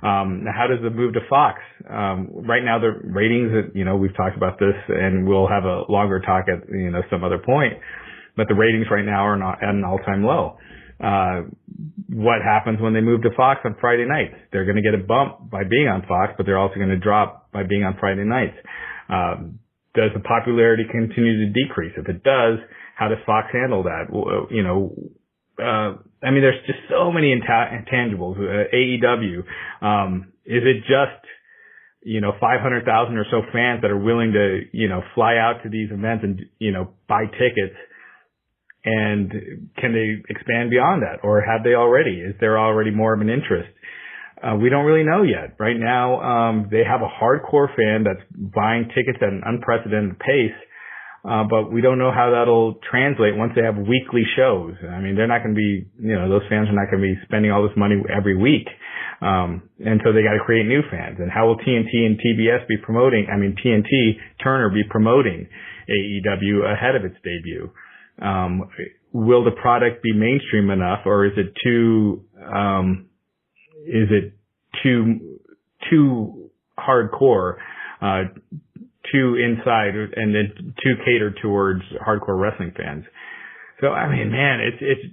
How does it move to Fox? Right now the ratings, we've talked about this and we'll have a longer talk at, some other point, but the ratings right now are not at an all-time low. What happens when they move to Fox on Friday nights? They're going to get a bump by being on Fox, but they're also going to drop by being on Friday nights. Does the popularity continue to decrease? If it does, how does Fox handle that? I mean, there's just so many intangibles. AEW, is it just, 500,000 or so fans that are willing to, fly out to these events and, buy tickets? And can they expand beyond that? Or have they already? Is there already more of an interest? We don't really know yet. Right now, they have a hardcore fan that's buying tickets at an unprecedented pace. But we don't know how that'll translate once they have weekly shows. I mean, they're not going to be, those fans are not going to be spending all this money every week. And so they got to create new fans. And how will TNT and TBS be promoting, TNT, Turner be promoting AEW ahead of its debut? Will the product be mainstream enough, or is it too hardcore, too inside, and then too catered towards hardcore wrestling fans? So, I mean, man,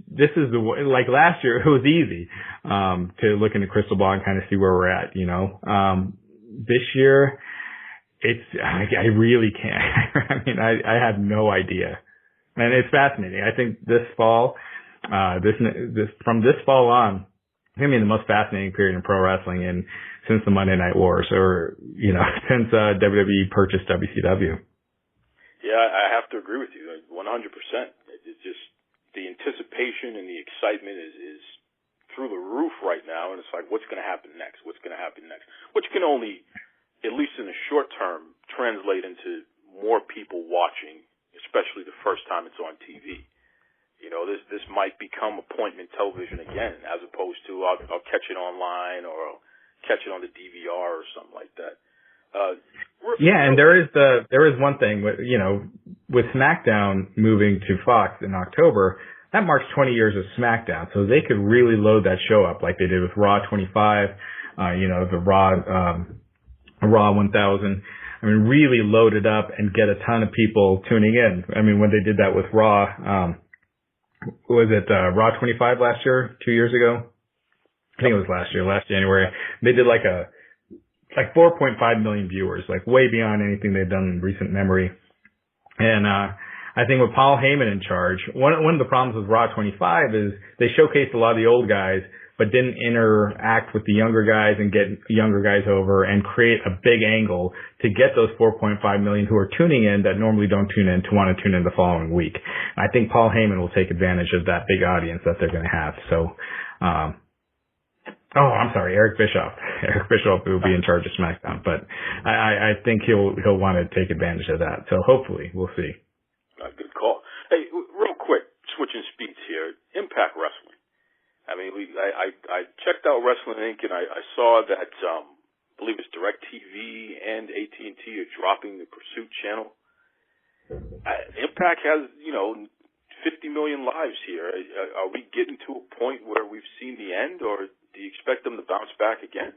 this is the way, like last year, it was easy, to look in the crystal ball and kind of see where we're at, This year, I really can't. I have no idea. And it's fascinating. I think this fall, from this fall on, it's going to be the most fascinating period in pro wrestling since the Monday Night Wars, or, since WWE purchased WCW. Yeah, I have to agree with you 100%. It's just the anticipation and the excitement is through the roof right now, and it's like, what's going to happen next? What's going to happen next? Which can only, at least in the short term, translate into more people watching, especially the first time it's on TV. This might become appointment television again, as opposed to I'll catch it online or I'll catch it on the DVR or something like that. Yeah, and there is one thing, with SmackDown moving to Fox in October, that marks 20 years of SmackDown, so they could really load that show up like they did with Raw 25, the Raw 1000. I mean, really load it up and get a ton of people tuning in. I mean, when they did that with Raw, was it Raw 25 last year, 2 years ago? I think it was last January. They did like 4.5 million viewers, like way beyond anything they've done in recent memory. And I think with Paul Heyman in charge, one of the problems with Raw 25 is they showcased a lot of the old guys, but didn't interact with the younger guys and get younger guys over and create a big angle to get those 4.5 million who are tuning in that normally don't tune in to want to tune in the following week. I think Paul Heyman will take advantage of that big audience that they're going to have. So, I'm sorry, Eric Bischoff. Eric Bischoff will be in charge of SmackDown, but I think he'll want to take advantage of that. So hopefully, we'll see. Good call. Hey, real quick, switching speeds here. Impact Wrestling. I mean, I checked out Wrestling Inc. and I saw that I believe it's DirecTV and AT&T are dropping the Pursuit channel. Impact has 50 million lives here. Are we getting to a point where we've seen the end, or do you expect them to bounce back again?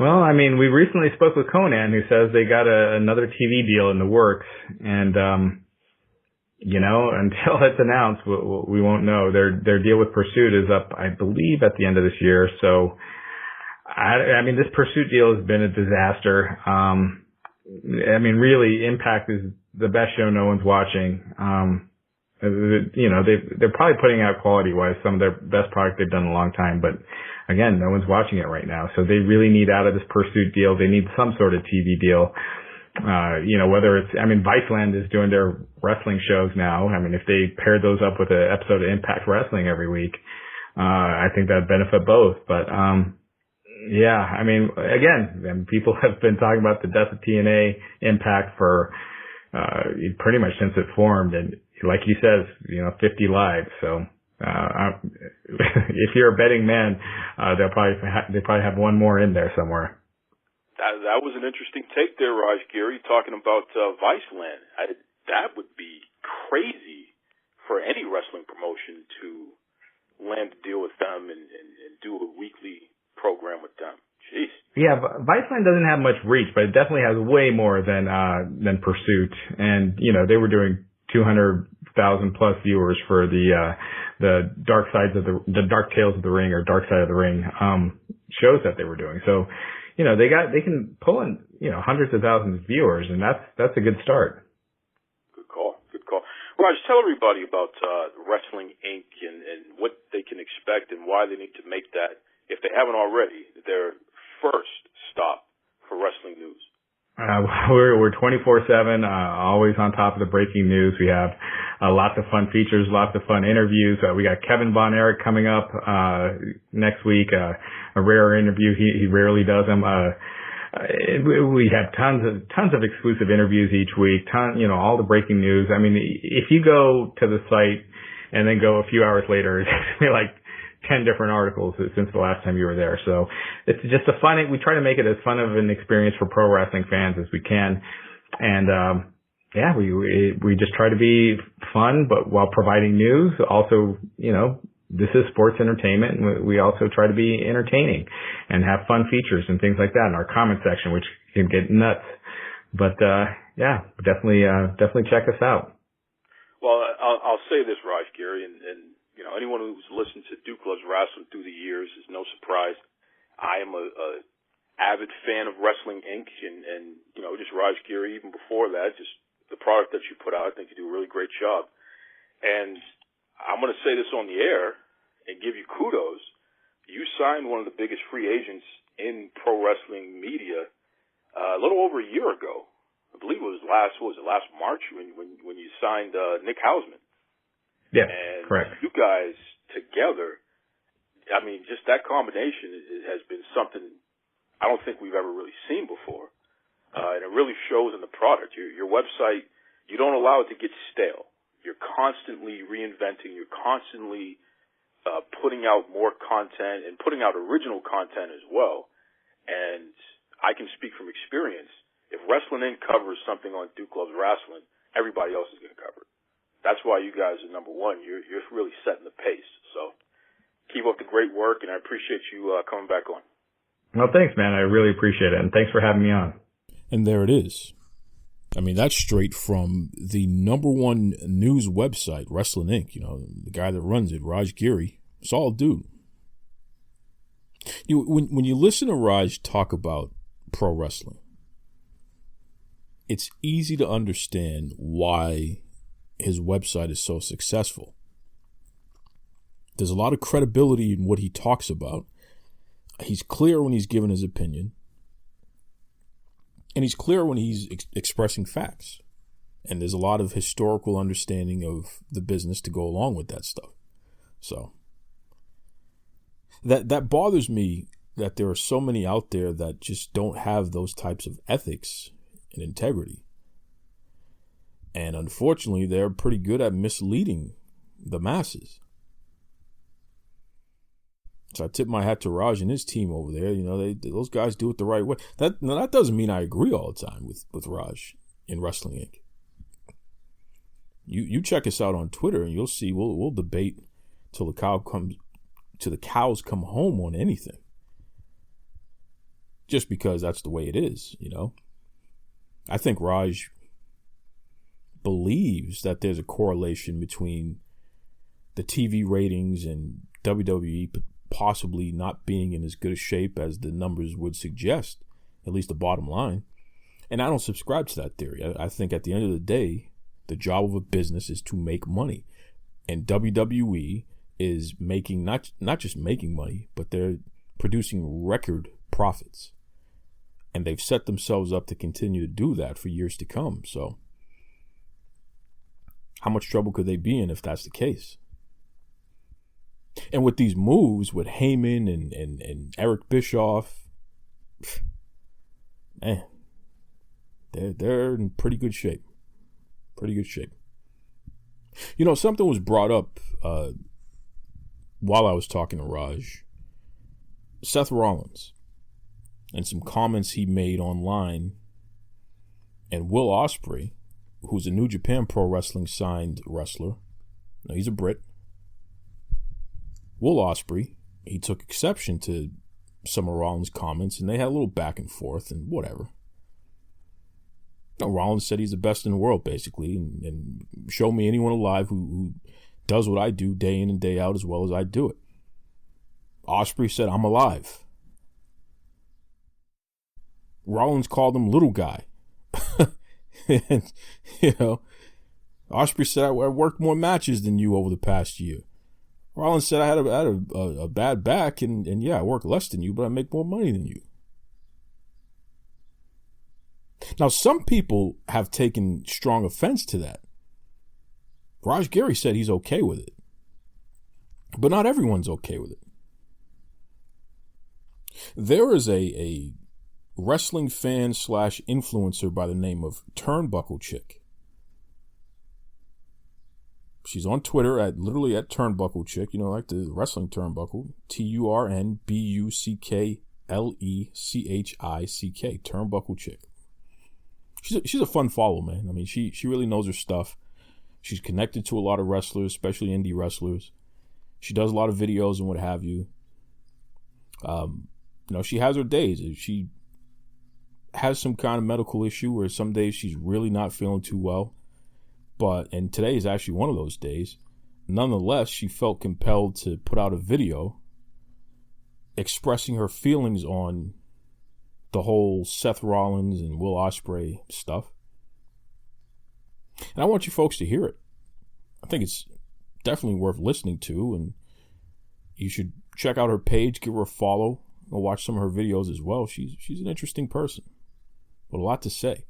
Well, I mean, we recently spoke with Conan, who says they got another TV deal in the works, and until it's announced, we won't know. Their deal with Pursuit is up, I believe, at the end of this year. So, I mean, this Pursuit deal has been a disaster. I mean, really, Impact is the best show no one's watching. They're probably putting out quality-wise some of their best product they've done in a long time, but again, no one's watching it right now. So they really need out of this Pursuit deal. They need some sort of TV deal. Whether it's, Viceland is doing their wrestling shows now. I mean, if they paired those up with an episode of Impact Wrestling every week, I think that'd benefit both. But, again, people have been talking about the death of TNA Impact for, pretty much since it formed. And like he says, 50 lives. So, if you're a betting man, they probably have one more in there somewhere. That was an interesting take there, Raj Giri, talking about Viceland. That would be crazy for any wrestling promotion to land a deal with them and do a weekly program with them. Jeez. Yeah, Viceland doesn't have much reach, but it definitely has way more than Pursuit. And they were doing 200,000 plus viewers for the Dark Tales of the Ring or Dark Side of the Ring shows that they were doing. So. They can pull in, hundreds of thousands of viewers, and that's a good start. Good call. Raj, tell everybody about Wrestling Inc. and what they can expect and why they need to make that, if they haven't already, their first stop for wrestling news. We're 24/7, always on top of the breaking news. We have lots of fun features, lots of fun interviews. We got Kevin Von Erich coming up next week, a rare interview. He rarely does them. We have tons of exclusive interviews each week. All the breaking news. I mean, if you go to the site and then go a few hours later, it's like 10 different articles since the last time you were there. So it's just we try to make it as fun of an experience for pro wrestling fans as we can. And, we just try to be fun, but while providing news, also, this is sports entertainment, and we also try to be entertaining and have fun features and things like that in our comment section, which can get nuts. But, definitely check us out. Well, I'll say this, Raj Giri, and anyone who's listened to Duke Loves Wrestling through the years is no surprise. I am a avid fan of Wrestling Inc. and just Raj Giri, even before that, just the product that you put out, I think you do a really great job. And I'm going to say this on the air and give you kudos. You signed one of the biggest free agents in pro wrestling media a little over a year ago. I believe it was last March when you signed Nick Hausman. Yeah, and correct. You guys together, just that combination has been something I don't think we've ever really seen before. And it really shows in the product. Your website, you don't allow it to get stale. You're constantly reinventing. You're constantly putting out more content and putting out original content as well. And I can speak from experience. If Wrestling Inc. covers something on Duke Loves Rasslin, everybody else is going to cover it. That's why you guys are number one. You're really setting the pace. So keep up the great work, and I appreciate you coming back on. Well, thanks, man. I really appreciate it, and thanks for having me on. And there it is. I mean, that's straight from the number one news website, Wrestling Inc. You know, the guy that runs it, Raj Giri. Solid dude. When you listen to Raj talk about pro wrestling, it's easy to understand why his website is so successful. There's a lot of credibility in what he talks about. He's clear when he's giving his opinion. And he's clear when he's expressing facts. And there's a lot of historical understanding of the business to go along with that stuff. So that bothers me, that there are so many out there that just don't have those types of ethics and integrity. And unfortunately, they're pretty good at misleading the masses. So I tip my hat to Raj and his team over there. You know, those guys do it the right way. That doesn't mean I agree all the time with Raj in Wrestling Inc. You check us out on Twitter and you'll see we'll debate till the cows come home on anything. Just because that's the way it is, you know. I think Raj believes that there's a correlation between the TV ratings and WWE possibly not being in as good a shape as the numbers would suggest, at least the bottom line. And I don't subscribe to that theory. I think at the end of the day, the job of a business is to make money. And WWE is making not just making money, but they're producing record profits. And they've set themselves up to continue to do that for years to come. So how much trouble could they be in if that's the case? And with these moves with Heyman and Eric Bischoff, man, they're in pretty good shape. Pretty good shape. You know, something was brought up while I was talking to Raj. Seth Rollins and some comments he made online, and Will Ospreay, who's a New Japan Pro Wrestling signed wrestler. Now, he's a Brit. Will Ospreay, he took exception to some of Rollins' comments, and they had a little back and forth and whatever. Now, Rollins said he's the best in the world, basically, and show me anyone alive who does what I do day in and day out as well as I do it. Ospreay said, I'm alive. Rollins called him little guy. And, you know, Ospreay said, I worked more matches than you over the past year. Rollins said, I had a bad back, and yeah, I work less than you, but I make more money than you. Now, some people have taken strong offense to that. Raj Giri said he's okay with it. But not everyone's okay with it. There is a wrestling fan / influencer by the name of Turnbuckle Chick. She's on Twitter literally at Turnbuckle Chick, you know, like the wrestling turnbuckle. TURNBUCKLECHICK. Turnbuckle Chick. She's a fun follow, man. I mean, she really knows her stuff. She's connected to a lot of wrestlers, especially indie wrestlers. She does a lot of videos and what have you. You know, she has her days. She has some kind of medical issue where some days she's really not feeling too well. And today is actually one of those days. Nonetheless, she felt compelled to put out a video expressing her feelings on the whole Seth Rollins and Will Ospreay stuff. And I want you folks to hear it. I think it's definitely worth listening to, and you should check out her page, give her a follow, and watch some of her videos as well. She's an interesting person with a lot to say.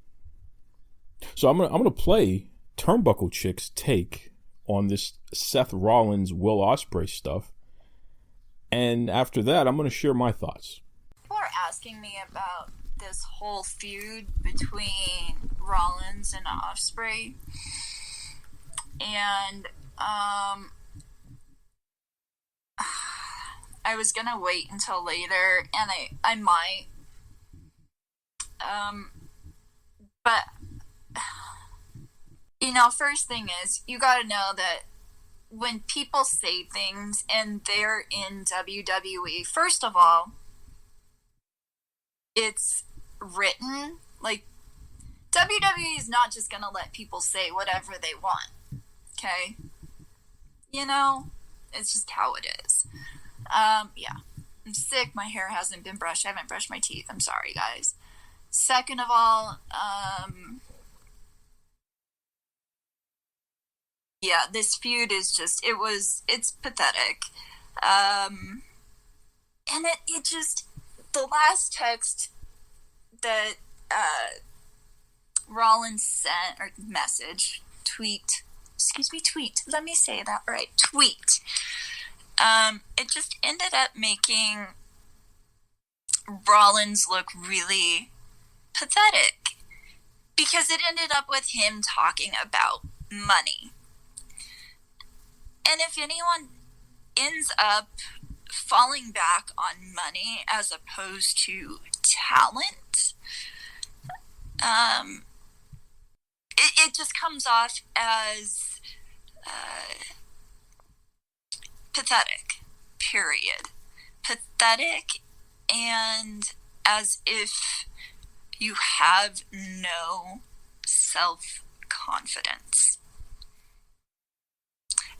So I'm gonna play Turnbuckle Chick's take on this Seth Rollins, Will Ospreay stuff. And after that, I'm going to share my thoughts. People are asking me about this whole feud between Rollins and Ospreay. And I was going to wait until later, and I might. But, first thing is, you gotta know that when people say things and they're in WWE, first of all, it's written. Like, WWE is not just gonna let people say whatever they want. Okay? It's just how it is. Yeah. I'm sick. My hair hasn't been brushed. I haven't brushed my teeth. I'm sorry, guys. Second of all, yeah, this feud is just, it's pathetic. And it just, the last text that, Rollins sent, or message, tweet, let me say that right, tweet, it just ended up making Rollins look really pathetic, because it ended up with him talking about money. And if anyone ends up falling back on money as opposed to talent, it just comes off as pathetic, period. Pathetic, and as if you have no self-confidence.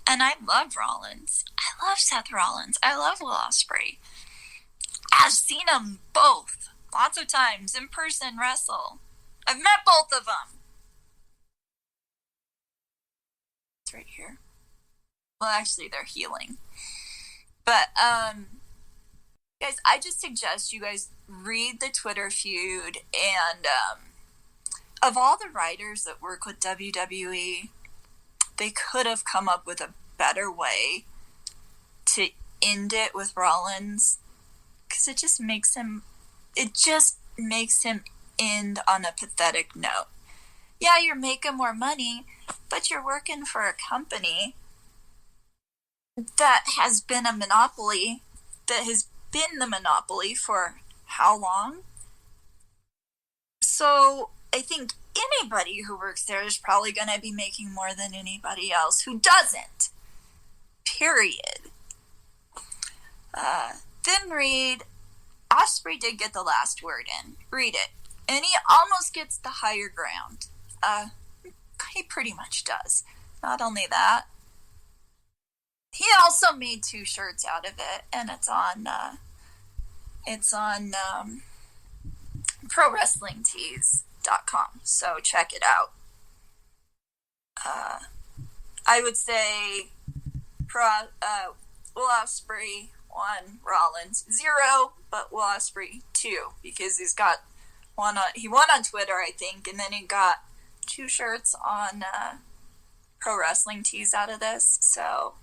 And I love Rollins. I love Seth Rollins. I love Will Ospreay. I've seen them both lots of times in person wrestle. I've met both of them. It's right here. Well, actually, they're healing. But, guys, I just suggest you guys read the Twitter feud, and of all the writers that work with WWE, they could have come up with a better way to end it with Rollins, because it just makes him end on a pathetic note. Yeah, you're making more money, but you're working for a company that has been a monopoly, that has been the monopoly for how long? So I think anybody who works there is probably going to be making more than anybody else who doesn't. Period. Then read, Ospreay did get the last word in. Read it. And he almost gets the higher ground. He pretty much does. Not only that, he also made 2 shirts out of it, and it's on ProWrestlingTees.com, so check it out. I would say Will Ospreay 1, Rollins 0, but Will Ospreay 2, because he's got he won on Twitter, I think, and then he got 2 shirts on Pro Wrestling Tees out of this. So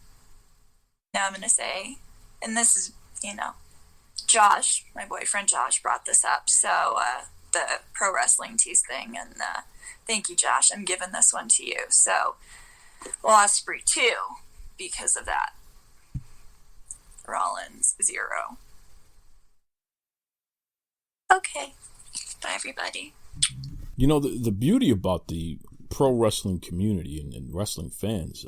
now I'm going to say, and this is, Josh, my boyfriend Josh, brought this up. So the Pro Wrestling Tees thing, and thank you, Josh. I'm giving this one to you. So Will Ospreay 2 because of that. Rollins 0. Okay. Bye, everybody. The beauty about the pro wrestling community and wrestling fans,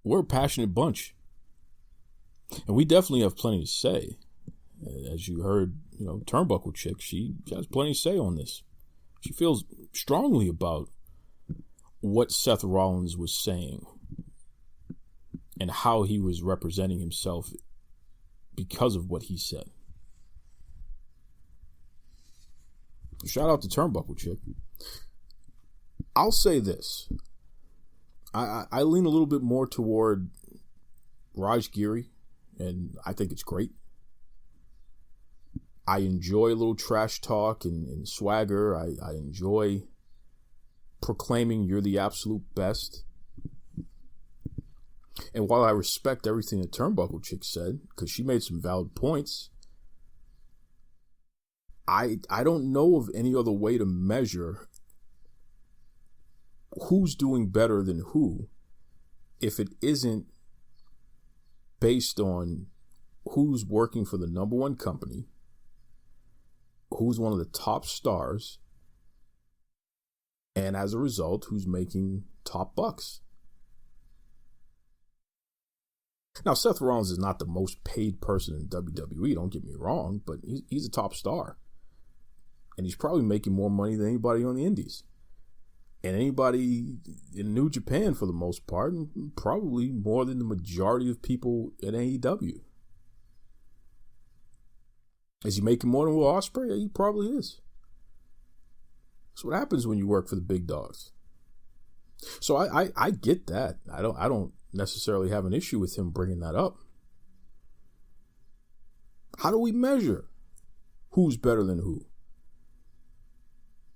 we're a passionate bunch. And we definitely have plenty to say. As you heard, Turnbuckle Chick, she has plenty to say on this. She feels strongly about what Seth Rollins was saying and how he was representing himself because of what he said. Shout out to Turnbuckle Chick. I'll say this. I lean a little bit more toward Raj Giri, and I think it's great. I enjoy a little trash talk and swagger. I enjoy proclaiming you're the absolute best. And while I respect everything that Turnbuckle Chick said, because she made some valid points, I don't know of any other way to measure who's doing better than who if it isn't based on who's working for the number one company, who's one of the top stars, and as a result, who's making top bucks. Now, Seth Rollins is not the most paid person in WWE, don't get me wrong, but he's a top star. And he's probably making more money than anybody on the indies. And anybody in New Japan, for the most part, and probably more than the majority of people in AEW. Is he making more than Will Ospreay? He probably is. That's what happens when you work for the big dogs. So I get that. I don't necessarily have an issue with him bringing that up. How do we measure who's better than who?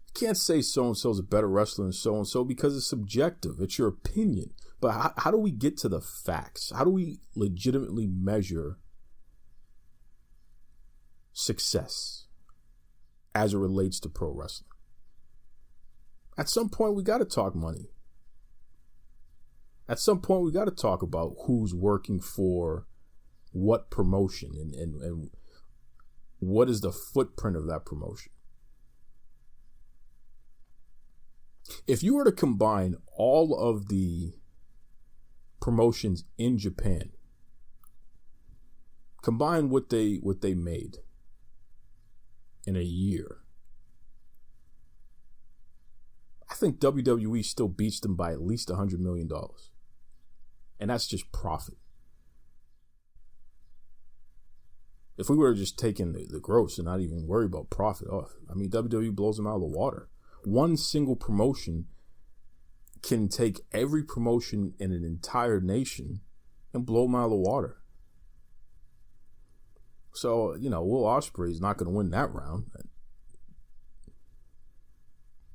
You can't say so-and-so's a better wrestler than so-and-so because it's subjective. It's your opinion. But how do we get to the facts? How do we legitimately measure success as it relates to pro wrestling? At some point, we got to talk money. At some point, we got to talk about who's working for what promotion and what is the footprint of that promotion. If you were to combine all of the promotions in Japan, combine what they made in a year, I think WWE still beats them by at least $100 million. And that's just profit. If we were just taking the gross and not even worry about profit, WWE blows them out of the water. One single promotion can take every promotion in an entire nation and blow them out of the water. So, Will Ospreay is not going to win that round.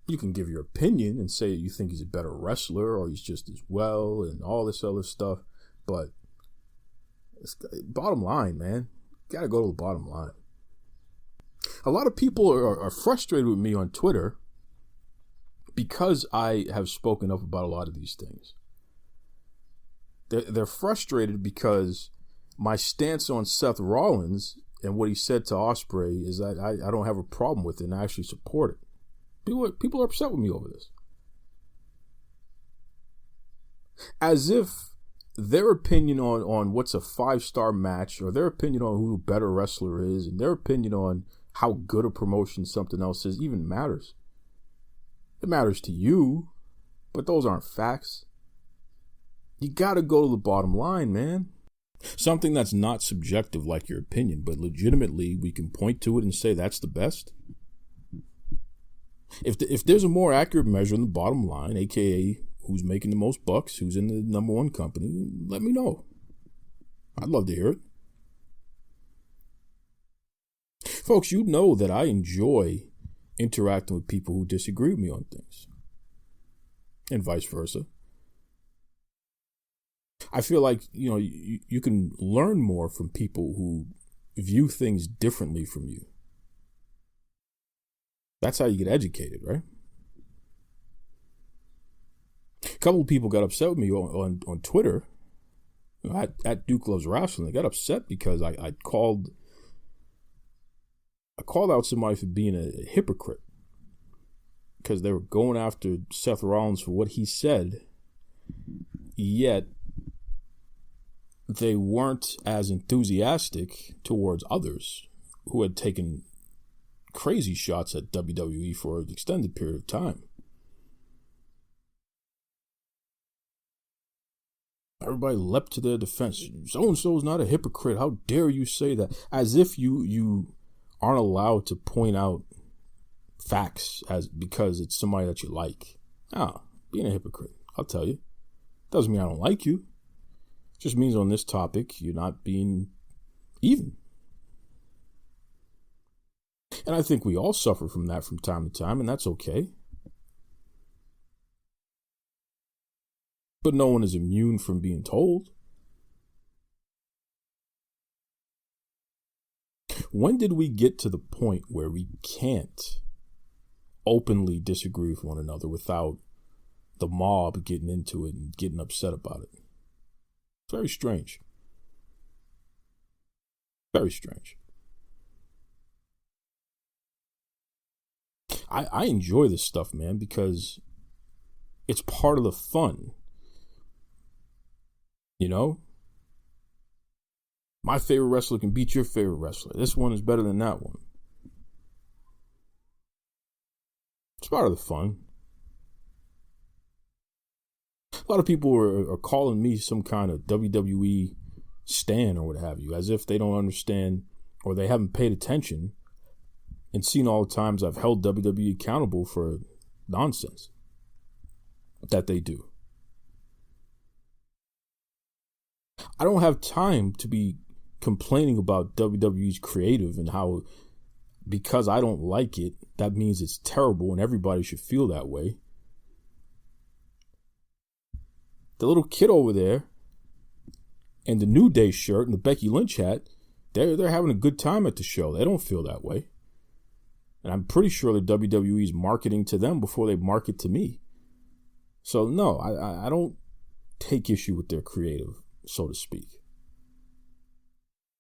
You can give your opinion and say you think he's a better wrestler or he's just as well and all this other stuff. But bottom line, man, got to go to the bottom line. A lot of people are frustrated with me on Twitter because I have spoken up about a lot of these things. They're frustrated because my stance on Seth Rollins and what he said to Ospreay is that I don't have a problem with it and I actually support it. People are upset with me over this. As if their opinion on what's a 5-star match or their opinion on who a better wrestler is and their opinion on how good a promotion something else is even matters. It matters to you, but those aren't facts. You gotta go to the bottom line, man. Something that's not subjective like your opinion, but legitimately we can point to it and say that's the best. If there's a more accurate measure in the bottom line, aka who's making the most bucks, who's in the number one company, let me know. I'd love to hear it. Folks, you know that I enjoy interacting with people who disagree with me on things. And vice versa. I feel like, you can learn more from people who view things differently from you. That's how you get educated, right? A couple of people got upset with me on Twitter at Duke Loves Rasslin. They got upset because I called out somebody for being a hypocrite because they were going after Seth Rollins for what he said, yet they weren't as enthusiastic towards others who had taken crazy shots at WWE for an extended period of time. Everybody leapt to their defense. So-and-so is not a hypocrite. How dare you say that? As if you aren't allowed to point out facts because it's somebody that you like. Being a hypocrite, I'll tell you. Doesn't mean I don't like you. It just means on this topic, you're not being even. And I think we all suffer from that from time to time, and that's okay. But no one is immune from being told. When did we get to the point where we can't openly disagree with one another without the mob getting into it and getting upset about it? It's very strange. Very strange. I enjoy this stuff, man, because it's part of the fun. You know? My favorite wrestler can beat your favorite wrestler. This one is better than that one. It's part of the fun. A lot of people are calling me some kind of WWE stan or what have you, as if they don't understand or they haven't paid attention and seen all the times I've held WWE accountable for nonsense that they do. I don't have time to be complaining about WWE's creative and how because I don't like it, that means it's terrible and everybody should feel that way. The little kid over there and the New Day shirt and the Becky Lynch hat, they're having a good time at the show. They don't feel that way. And I'm pretty sure the WWE is marketing to them before they market to me. So no, I don't take issue with their creative, so to speak.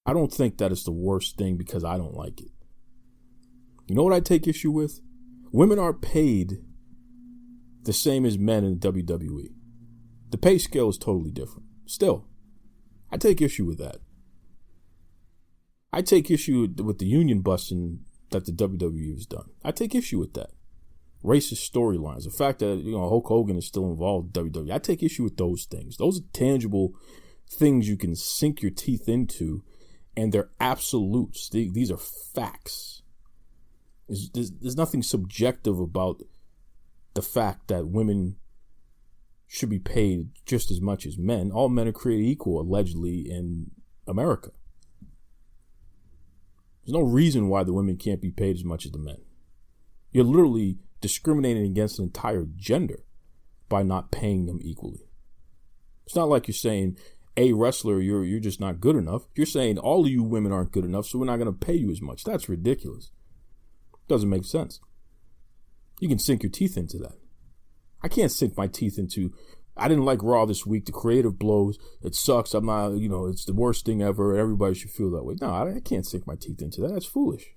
I don't think that it's the worst thing because I don't like it. You know what I take issue with? Women are paid the same as men in the WWE. The pay scale is totally different. Still, I take issue with that. I take issue with the union busting that the WWE has done. I take issue with that. Racist storylines. The fact that, Hulk Hogan is still involved in WWE. I take issue with those things. Those are tangible things you can sink your teeth into, and they're absolutes. These are facts. There's nothing subjective about the fact that women should be paid just as much as men. All men are created equal, allegedly, in America. There's no reason why the women can't be paid as much as the men. You're literally discriminating against an entire gender by not paying them equally. It's not like you're saying, a wrestler, you're just not good enough. You're saying all of you women aren't good enough, so we're not going to pay you as much. That's ridiculous. Doesn't make sense. You can sink your teeth into that. I can't sink my teeth into, I didn't like Raw this week. The creative blows. It sucks. I'm not, it's the worst thing ever. Everybody should feel that way. No, I can't sink my teeth into that. That's foolish.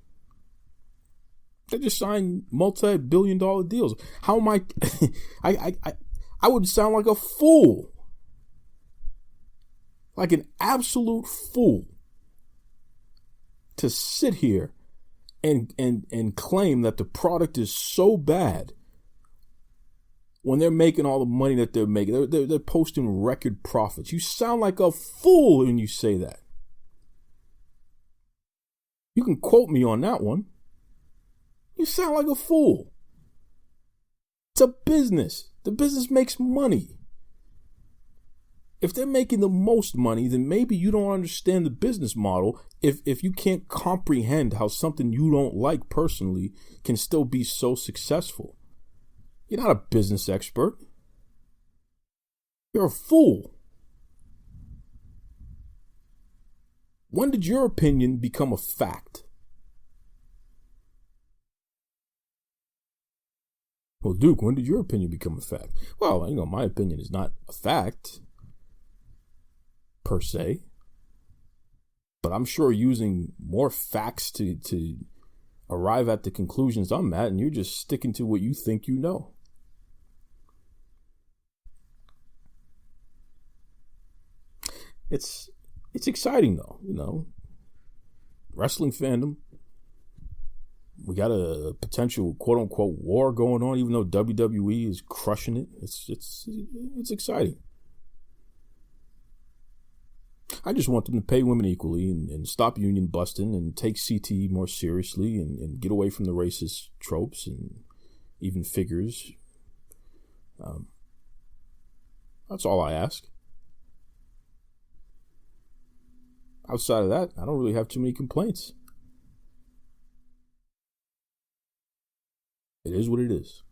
They just signed multi-billion-dollar deals. How am I? I would sound like a fool, like an absolute fool, to sit here and claim that the product is so bad when they're making all the money that they're making. They're posting record profits. You sound like a fool when you say that. You can quote me on that one. You sound like a fool. It's a business. The business makes money. If they're making the most money, then maybe you don't understand the business model if you can't comprehend how something you don't like personally can still be so successful. You're not a business expert. You're a fool. When did your opinion become a fact? Well, Duke, when did your opinion become a fact? Well, my opinion is not a fact per se, but I'm sure using more facts to arrive at the conclusions I'm at, and you're just sticking to what you think you know. It's exciting though, wrestling fandom. We got a potential quote unquote war going on, even though WWE is crushing it. It's exciting. I just want them to pay women equally and stop union busting and take CTE more seriously and get away from the racist tropes and even figures. That's all I ask. Outside of that, I don't really have too many complaints. It is what it is.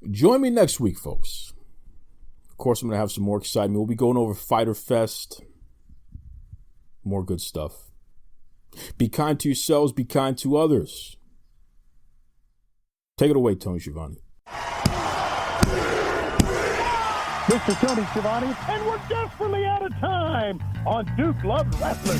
Join me next week, folks. Of course, I'm going to have some more excitement. We'll be going over Fyter Fest. More good stuff. Be kind to yourselves. Be kind to others. Take it away, Tony Schiavone. Mr. Tony Schiavone, and we're desperately out of time on Duke Loves Wrestling.